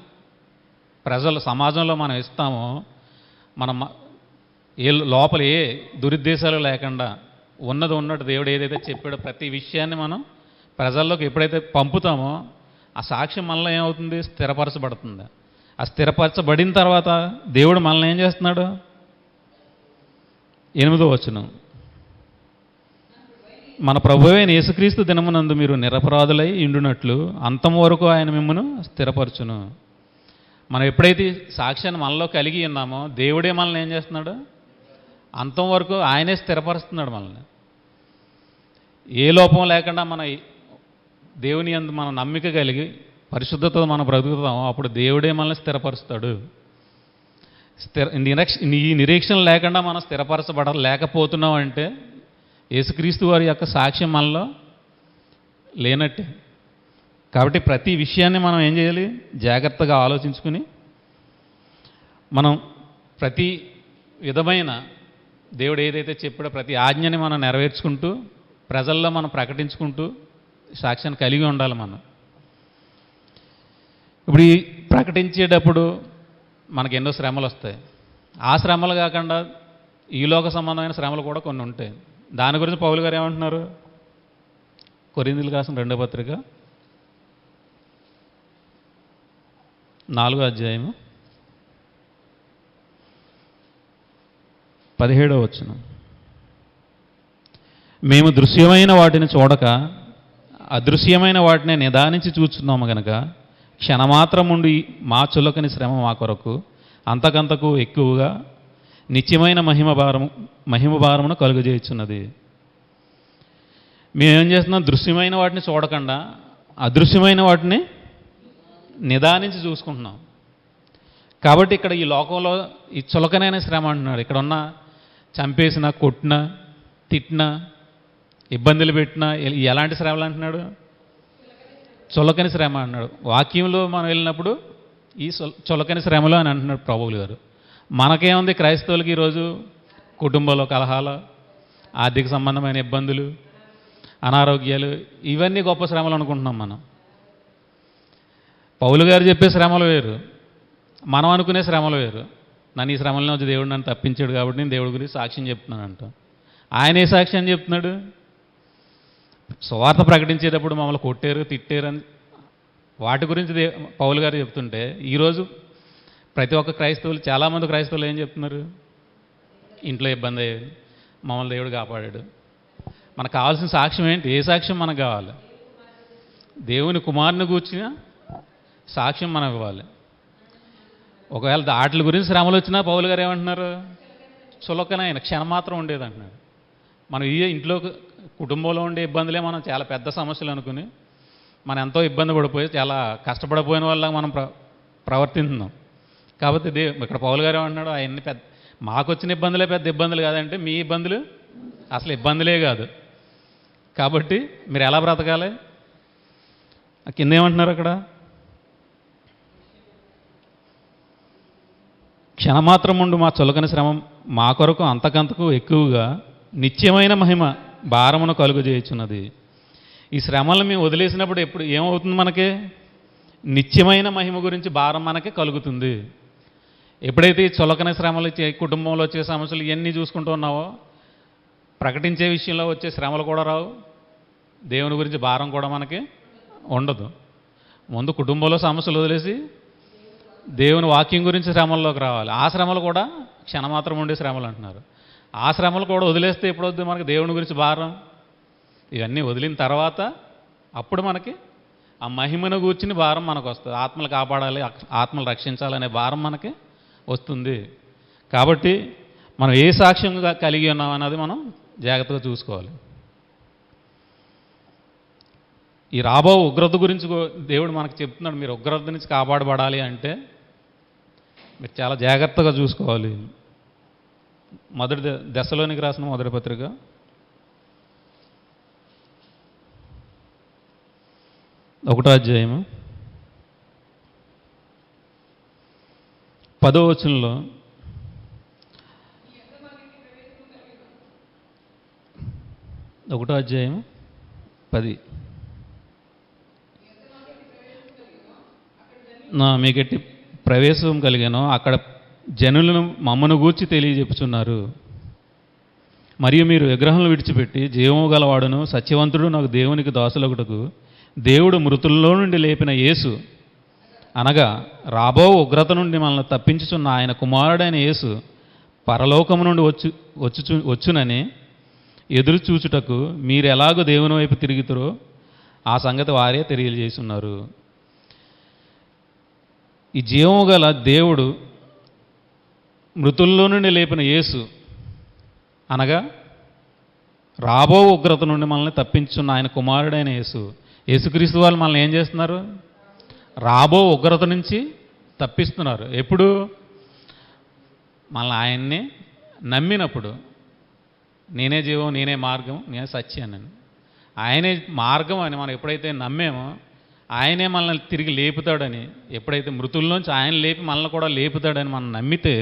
ప్రజలు సమాజంలో మనం ఇస్తామో, మనం లోపల ఏ దురుద్దేశాలు లేకుండా ఉన్నట్టు దేవుడు ఏదైతే చెప్పాడో ప్రతి విషయాన్ని మనం ప్రజల్లోకి ఎప్పుడైతే పంపుతామో ఆ సాక్ష్యం మనలో ఏమవుతుంది? స్థిరపరచబడుతుంది. ఆ స్థిరపరచబడిన తర్వాత దేవుడు మనల్ని ఏం చేస్తున్నాడు? 8వ వచనం, మన ప్రభువైన యేసుక్రీస్తు దినమునందు మీరు నిరపరాధులై ఉండునట్లు అంతం వరకు ఆయన మిమ్మను స్థిరపరచును. మనం ఎప్పుడైతే సాక్ష్యాన్ని మనలో కలిగి ఉన్నామో దేవుడే మనల్ని ఏం చేస్తున్నాడు? అంతం వరకు ఆయనే స్థిరపరుస్తున్నాడు మనల్ని. ఏ లోపం లేకుండా మన దేవుని యందు మనం నమ్మిక కలిగి పరిశుద్ధతతో మనం బ్రతుకుతామో అప్పుడు దేవుడే మనల్ని స్థిరపరుస్తాడు. ఈ నిరీక్షణ లేకుండా మనం స్థిరపరచబడలేకపోతున్నాం అంటే యేసుక్రీస్తు వారి యొక్క సాక్ష్యం మనలో లేనట్టే. కాబట్టి ప్రతి విషయాన్ని మనం ఏం చేయాలి? జాగ్రత్తగా ఆలోచించుకుని మనం ప్రతి విధమైన దేవుడు ఏదైతే చెప్పాడో ప్రతి ఆజ్ఞని మనం నెరవేర్చుకుంటూ ప్రజల్లో మనం ప్రకటించుకుంటూ సాక్ష్యాన్ని కలిగి ఉండాలి. మనం ఇప్పుడు ఈ ప్రకటించేటప్పుడు మనకు ఎన్నో శ్రమలు వస్తాయి. ఆ శ్రమలు కాకుండా ఈలోక సంబంధమైన శ్రమలు కూడా కొన్ని ఉంటాయి. దాని గురించి పౌలు గారు ఏమంటున్నారు? కొరింథీయులకు రాసిన 2వ పత్రిక 4వ అధ్యాయము 17వ వచనం, మేము దృశ్యమైన వాటిని చూడక అదృశ్యమైన వాటిని నిదానించి చూస్తున్నాము గనక క్షణమాత్రం ఉండి మా చులకని శ్రమ మా కొరకు అంతకంతకు ఎక్కువగా నిత్యమైన మహిమ భారమును కలుగజేయుచున్నది. మేమేం చేస్తున్నాం? దృశ్యమైన వాటిని చూడకుండా అదృశ్యమైన వాటిని నిదానించి చూసుకుంటున్నాం. కాబట్టి ఇక్కడ ఈ లోకంలో ఈ చులకనైన శ్రమ అంటున్నాడు. ఇక్కడ ఉన్న చంపేసిన, కొట్టిన, తిట్టిన, ఇబ్బందులు పెట్టిన ఎలాంటి శ్రమలు అంటున్నాడు? చులకని శ్రమ అన్నాడు. వాక్యంలో మనం వెళ్ళినప్పుడు ఈ చులకని శ్రమలు అని అంటున్నాడు ప్రభువులు గారు. మనకేముంది? క్రైస్తవులకి ఈరోజు కుటుంబంలో కలహాలు, ఆర్థిక సంబంధమైన ఇబ్బందులు, అనారోగ్యాలు, ఇవన్నీ గొప్ప శ్రమలు అనుకుంటున్నాం మనం. పౌలు గారు చెప్పే శ్రమలు వేరు, మనం అనుకునే శ్రమలు వేరు. నన్ను ఈ శ్రమల నుంచి దేవుడు నన్ను తప్పించాడు కాబట్టి నేను దేవుడి గురించి సాక్ష్యం చెప్తున్నానంట. ఆయన ఏ సాక్ష్యం చెప్తున్నాడు? సువార్త ప్రకటించేటప్పుడు మమ్మల్ని కొట్టారు, తిట్టారు అని వాటి గురించి పౌలు గారు చెప్తుంటే, ఈరోజు ప్రతి ఒక్క క్రైస్తవులు, చాలామంది క్రైస్తవులు ఏం చెప్తున్నారు? ఇంట్లో ఇబ్బంది అయ్యేది, మమ్మల్ని దేవుడు కాపాడాడు. మనకు కావాల్సిన సాక్ష్యం ఏంటి? ఏ సాక్ష్యం మనకు కావాలి? దేవుని కుమారుని కూర్చిన సాక్ష్యం మనం ఇవ్వాలి. ఒకవేళ వాటి గురించి శ్రమలు వచ్చినా పౌలు గారు ఏమంటున్నారు? చులకనైన క్షణం మాత్రం ఉండేది అంటున్నారు. మనం ఈ ఇంట్లో కుటుంబంలో ఉండే ఇబ్బందులే మనం చాలా పెద్ద సమస్యలు అనుకుని మనం ఎంతో ఇబ్బంది పడిపోయి చాలా కష్టపడిపోయిన వల్ల మనం ప్రవర్తిస్తున్నాం. కాబట్టి ఇక్కడ పౌలు గారు ఏమంటున్నాడు? అవన్నీ పెద్ద, మాకు వచ్చిన ఇబ్బందులే పెద్ద ఇబ్బందులు కాదంటే మీ ఇబ్బందులు అసలు ఇబ్బందులే కాదు. కాబట్టి మీరు ఎలా బ్రతకాలి? కింద ఏమంటున్నారు అక్కడ? క్షణమాత్రం ఉండు మా చులకని శ్రమ మా కొరకు అంతకంతకు ఎక్కువగా నిత్యమైన మహిమ భారమును కలుగు చేయుచున్నది. ఈ శ్రమలను మేము వదిలేసినప్పుడు ఎప్పుడు ఏమవుతుంది? మనకి నిత్యమైన మహిమ గురించి భారం మనకి కలుగుతుంది. ఎప్పుడైతే ఈ చులకని శ్రమలు, కుటుంబంలో వచ్చే సమస్యలు ఇవన్నీ చూసుకుంటూ ఉన్నావో, ప్రకటించే విషయంలో వచ్చే శ్రమలు కూడా రావు, దేవుని గురించి భారం కూడా మనకి ఉండదు. ముందు కుటుంబంలో సమస్యలు వదిలేసి దేవుని వాక్యం గురించి శ్రమల్లోకి రావాలి. ఆ శ్రమలు కూడా క్షణమాత్రం ఉండే శ్రమలు అంటున్నారు. ఆ శ్రమలు కూడా వదిలేస్తే ఎప్పుడు వద్దు మనకి దేవుని గురించి భారం? ఇవన్నీ వదిలిన తర్వాత అప్పుడు మనకి ఆ మహిమను కూర్చుని భారం మనకు వస్తుంది. ఆత్మలు కాపాడాలి, ఆత్మలు రక్షించాలనే భారం మనకి వస్తుంది. కాబట్టి మనం ఏ సాక్ష్యంగా కలిగి ఉన్నాం అన్నది మనం జాగ్రత్తగా చూసుకోవాలి. ఈ రాబో ఉగ్రత గురించి దేవుడు మనకు చెప్తున్నాడు. మీరు ఉగ్రత నుంచి కాపాడబడాలి అంటే మీరు చాలా జాగ్రత్తగా చూసుకోవాలి. మొదటి దశలోనికి రాసిన మొదటి పత్రిక 1వ అధ్యాయము 10వ వచనంలో, ఒకటో అధ్యాయం 10, మీకెట్టి ప్రవేశం కలిగాను, అక్కడ జనులను మమ్మను గూర్చి తెలియజెప్పుచున్నారు. మరియు మీరు విగ్రహంలో విడిచిపెట్టి జీవము గలవాడును సత్యవంతుడు నాకు దేవునికి దాసులగుటకు దేవుడు మృతుల్లో నుండి లేపిన యేసు అనగా రాబో ఉగ్రత నుండి మనల్ని తప్పించుచున్న ఆయన కుమారుడైన యేసు పరలోకము నుండి వచ్చునని ఎదురు చూచుటకు మీరు ఎలాగో దేవుని వైపు తిరుగుతారో ఆ సంగతి వారే తెలియజేస్తున్నారు. ఈ జీవము గల దేవుడు మృతుల్లో నుండి లేపిన యేసు అనగా రాబో ఉగ్రత నుండి మనల్ని తప్పించున్న ఆయన కుమారుడైన యేసు. యేసుక్రీస్తు వాళ్ళు మనల్ని ఏం చేస్తున్నారు? రాబో ఉగ్రత నుంచి తప్పిస్తున్నారు. ఎప్పుడు? మనల్ని ఆయన్ని నమ్మినప్పుడు. నేనే జీవం, నేనే మార్గం, నేనే సత్యాన్ని, ఆయనే మార్గం అని మనం ఎప్పుడైతే నమ్మేమో ఆయనే మనల్ని తిరిగి లేపుతాడని, ఎప్పుడైతే మృతుల్లోంచి ఆయన లేపి మనల్ని కూడా లేపుతాడని మనం నమ్మితే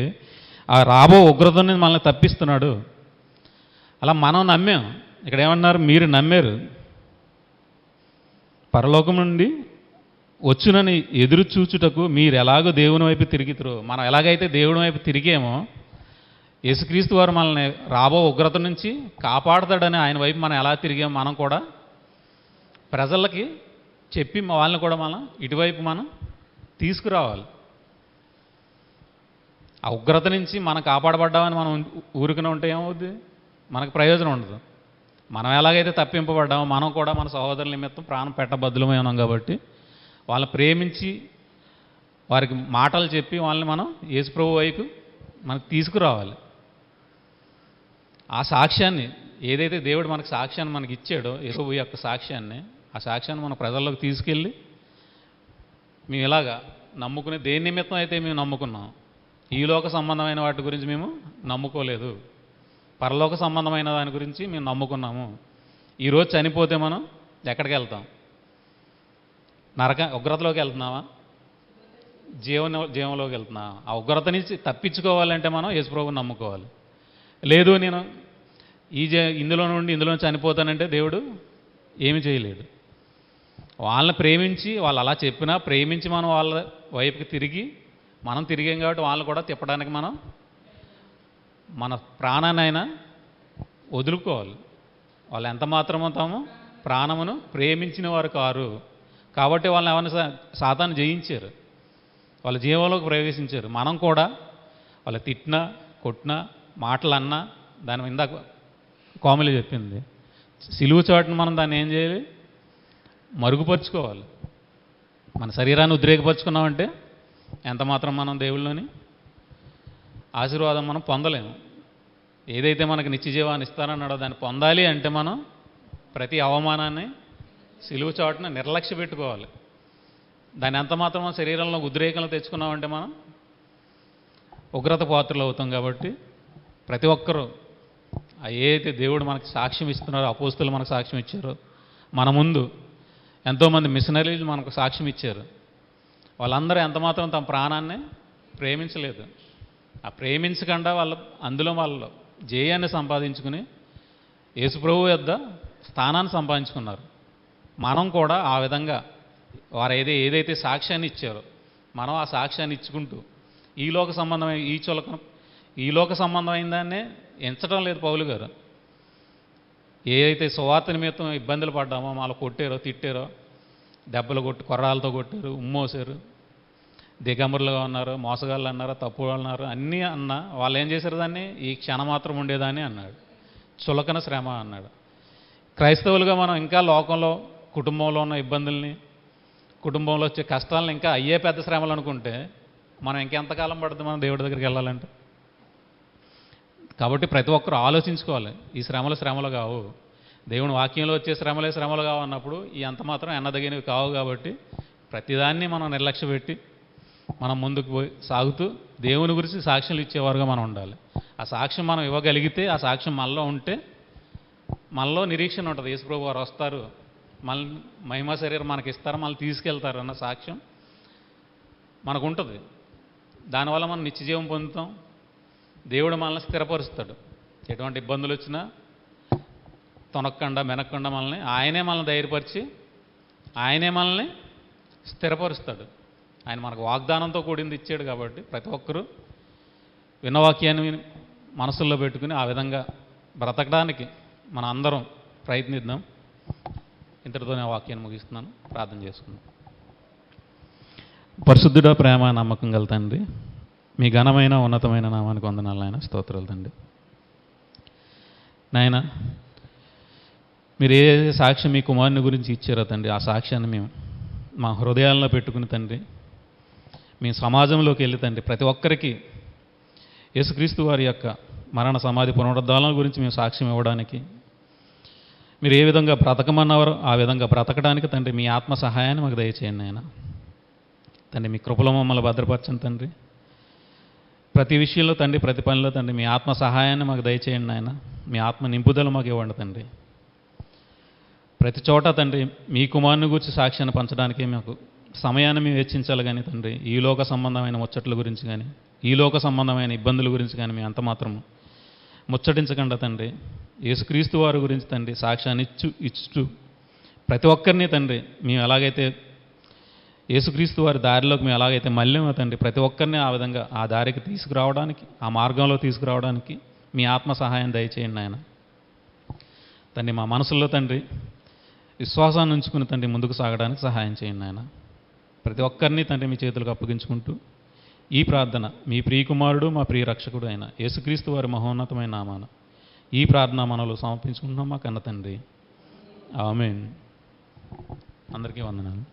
ఆ రాబో ఉగ్రత నుంచి మనల్ని తప్పిస్తున్నాడు. అలా మనం నమ్మాం. ఇక్కడ ఏమన్నారు? మీరు నమ్మారు. పరలోకం నుండి వచ్చునని ఎదురు చూచుటకు మీరు ఎలాగో దేవుని వైపు తిరుగుతారో, మనం ఎలాగైతే దేవుని వైపు తిరిగామో యేసుక్రీస్తు వారు మనల్ని రాబో ఉగ్రత నుంచి కాపాడుతాడని ఆయన వైపు మనం ఎలా తిరిగామో మనం కూడా ప్రజలకి చెప్పి వాళ్ళని కూడా మనం ఇటువైపు మనం తీసుకురావాలి. ఆ ఉగ్రత నుంచి మనం కాపాడబడ్డామని మనం ఊరికనే ఉంటే ఏమవుద్ది? మనకు ప్రయోజనం ఉండదు. మనం ఎలాగైతే తప్పింపబడ్డామో మనం కూడా మన సహోదరుల నిమిత్తం ప్రాణం పెట్టబద్దులమై ఉన్నాం కాబట్టి వాళ్ళని ప్రేమించి వారికి మాటలు చెప్పి వాళ్ళని మనం యేసుప్రభు వైపు మనకు తీసుకురావాలి. ఆ సాక్ష్యాన్ని ఏదైతే దేవుడు మనకు సాక్ష్యాన్ని మనకి ఇచ్చాడో, యేసుప్రభు యొక్క సాక్ష్యాన్ని, ఆ సాక్ష్యాన్ని మన ప్రజల్లోకి తీసుకెళ్ళి మేము ఇలాగా నమ్ముకునే దేని నిమిత్తం అయితే మేము నమ్ముకున్నాం, ఈ లోక సంబంధమైన వాటి గురించి మేము నమ్ముకోలేదు, పరలోక సంబంధమైన దాని గురించి మేము నమ్ముకున్నాము. ఈరోజు చనిపోతే మనం ఎక్కడికి వెళ్తాం? ఉగ్రతలోకి వెళ్తున్నావా? జీవంలోకి వెళ్తున్నావా? ఆ ఉగ్రత నుంచి తప్పించుకోవాలంటే మనం యేసుప్రభువుని నమ్ముకోవాలి. లేదు నేను ఇందులో నుండి ఇందులో చనిపోతానంటే దేవుడు ఏమి చేయలేడు. వాళ్ళని ప్రేమించి, వాళ్ళు అలా చెప్పినా ప్రేమించి మనం వాళ్ళ వైపుకి తిరిగి, మనం తిరిగాం కాబట్టి వాళ్ళని కూడా తిప్పడానికి మనం మన ప్రాణాన్నైనా వదులుకోవాలి. వాళ్ళు ఎంత మాత్రమో తాము ప్రాణమును ప్రేమించిన వారు కారు కాబట్టి వాళ్ళని ఎవరిని సాతాను జయించారు, వాళ్ళ జీవంలోకి ప్రవేశించారు. మనం కూడా వాళ్ళు తిట్టినా కొట్టినా మాటలు అన్నా దాని ఇందాక కోమలి చెప్పింది, సిలువు చాటును మనం దాన్ని ఏం చేయాలి, మరుగుపరుచుకోవాలి. మన శరీరాన్ని ఉద్రేకపరుచుకున్నామంటే ఎంత మాత్రం మనం దేవుళ్ళని ఆశీర్వాదం మనం పొందలేము. ఏదైతే మనకి నిత్య జీవాన్ని ఇస్తానన్నాడో దాన్ని పొందాలి అంటే మనం ప్రతి అవమానాన్ని సిలువు చాటున నిర్లక్ష్య పెట్టుకోవాలి. దాన్ని ఎంత మాత్రం మన శరీరంలో ఉద్రేకంలో తెచ్చుకున్నామంటే మనం ఉగ్రత పాత్రలు అవుతాం. కాబట్టి ప్రతి ఒక్కరూ ఏదైతే దేవుడు మనకు సాక్ష్యం ఇస్తున్నారో, అపోస్తులు మనకు సాక్ష్యం ఇచ్చారో, మన ముందు ఎంతోమంది మిషనరీలు మనకు సాక్ష్యం ఇచ్చారు, వాళ్ళందరూ ఎంతమాత్రం తమ ప్రాణాన్ని ప్రేమించలేదు. ఆ ప్రేమించకుండా అందులో వాళ్ళు జయాన్ని సంపాదించుకుని యేసుప్రభువు యొద్ద స్థానాన్ని సంపాదించుకున్నారు. మనం కూడా ఆ విధంగా వారు ఏదైతే సాక్ష్యాన్ని ఇచ్చారో మనం ఆ సాక్ష్యాన్ని ఇచ్చుకుంటూ ఈ లోక సంబంధమైన దాన్నే ఎంచడం లేదు పౌలు గారు. ఏదైతే సువార్త నిమిత్తం ఇబ్బందులు పడ్డామో, వాళ్ళు కొట్టారో తిట్టారో, దెబ్బలు కొట్టి కొర్రాలతో కొట్టారు, ఉమ్మోసారు, దిగంబరులుగా ఉన్నారు, మోసగాళ్ళు అన్నారు, తప్పు అన్నారు, అన్నీ అన్నా వాళ్ళు ఏం చేశారు, దాన్ని ఈ క్షణమాత్రం ఉండేదాన్ని అన్నాడు, చులకన శ్రమ అన్నాడు. క్రైస్తవులుగా మనం ఇంకా లోకంలో కుటుంబంలో ఉన్న ఇబ్బందుల్ని, కుటుంబంలో వచ్చే కష్టాలను ఇంకా అయ్యే పెద్ద శ్రమలు అనుకుంటే మనం ఇంకెంతకాలం పడుతుంది మనం దేవుడి దగ్గరికి వెళ్ళాలంటే. కాబట్టి ప్రతి ఒక్కరు ఆలోచించుకోవాలి, ఈ శ్రమలు కావు, దేవుని వాక్యంలో వచ్చే శ్రమలు కావు అన్నప్పుడు ఈ అంత మాత్రం ఎన్నదగినవి కావు. కాబట్టి ప్రతిదాన్ని మనం నిర్లక్ష్య పెట్టి మనం ముందుకు పోయి సాగుతూ దేవుని గురించి సాక్ష్యాలు ఇచ్చేవారుగా మనం ఉండాలి. ఆ సాక్ష్యం మనం ఇవ్వగలిగితే, ఆ సాక్ష్యం మనలో ఉంటే మనలో నిరీక్షణ ఉంటుంది. యేసుప్రభు వారు వస్తారు, మళ్ళీ మహిమ శరీరం మనకి ఇస్తారు, మళ్ళీ తీసుకెళ్తారు అన్న సాక్ష్యం మనకు ఉంటుంది. దానివల్ల మనం నిత్యజీవం పొందుతాం. దేవుడు మనల్ని స్థిరపరుస్తాడు. ఎటువంటి ఇబ్బందులు వచ్చినా తొనక్కుండా మెనక్కుండా ఆయనే మనల్ని ధైర్యపరిచి ఆయనే మనల్ని స్థిరపరుస్తాడు. ఆయన మనకు వాగ్దానంతో కూడింది ఇచ్చాడు. కాబట్టి ప్రతి ఒక్కరూ విన్నవాక్యాన్ని మనసుల్లో పెట్టుకుని ఆ విధంగా బ్రతకడానికి మన అందరం ప్రయత్నిద్దాం. ఇంతటితో నేను వాక్యాన్ని ముగిస్తున్నాను. ప్రార్థన చేసుకుందాం. పరిశుద్ధుడా, ప్రేమ నమ్మకం గల తండ్రి, మీ ఘనమైన ఉన్నతమైన నామానికి వందనాలు నాయన, స్తోత్రాలు తండ్రి. నాయన, మీరు ఏ సాక్ష్యం మీ కుమారుని గురించి ఇచ్చారో తండ్రి, ఆ సాక్ష్యాన్ని మేము మా హృదయాల్లో పెట్టుకుని తండ్రి, మేము సమాజంలోకి వెళ్ళి తండ్రి ప్రతి ఒక్కరికి యేసుక్రీస్తు వారి యొక్క మరణ సమాధి పునరుద్ధానాల గురించి మేము సాక్ష్యం ఇవ్వడానికి, మీరు ఏ విధంగా బ్రతకమన్నారో ఆ విధంగా బ్రతకడానికి తండ్రి మీ ఆత్మ సహాయాన్ని మాకు దయచేయండి నాయన. తండ్రి మీ కృపలో మమ్మల్ని భద్రపరచండి తండ్రి. ప్రతి విషయంలో తండ్రి, ప్రతి పనిలో తండ్రి మీ ఆత్మ సహాయాన్ని మాకు దయచేయండి నాయన. మీ ఆత్మ నింపుదల మాకు ఇవ్వండి తండ్రి. ప్రతి చోట తండ్రి మీ కుమారుని గురించి సాక్ష్యాన్ని పంచడానికి మాకు సమయాన్ని మేము వెచ్చించాలి. కానీ తండ్రి ఈ లోక సంబంధమైన ముచ్చట్ల గురించి కానీ, ఈ లోక సంబంధమైన ఇబ్బందుల గురించి కానీ మేము అంత మాత్రము ముచ్చటించకుండా తండ్రి యేసుక్రీస్తు వారి గురించి తండ్రి సాక్ష్యాన్ని ఇచ్చు ప్రతి ఒక్కరిని తండ్రి మేము ఎలాగైతే యేసుక్రీస్తు వారి దారిలోకి మేము ఎలాగైతే మళ్ళేమో తండ్రి ప్రతి ఒక్కరిని ఆ విధంగా ఆ దారికి తీసుకురావడానికి, ఆ మార్గంలో తీసుకురావడానికి మీ ఆత్మ సహాయం దయచేయండి ఆయన. తండ్రి మా మనసుల్లో తండ్రి విశ్వాసాన్ని ఉంచుకుని తండ్రి ముందుకు సాగడానికి సహాయం చేయండి ఆయన. ప్రతి ఒక్కరిని తండ్రి మీ చేతులకు అప్పగించుకుంటూ ఈ ప్రార్థన మీ ప్రియకుమారుడు మా ప్రియ రక్షకుడు అయిన యేసుక్రీస్తు వారి మహోన్నతమైన నామాన ఈ ప్రార్థన మనలో సమర్పించుకుంటున్నాం మా కన్న తండ్రి. ఆమేన్. అందరికీ వందనాలు.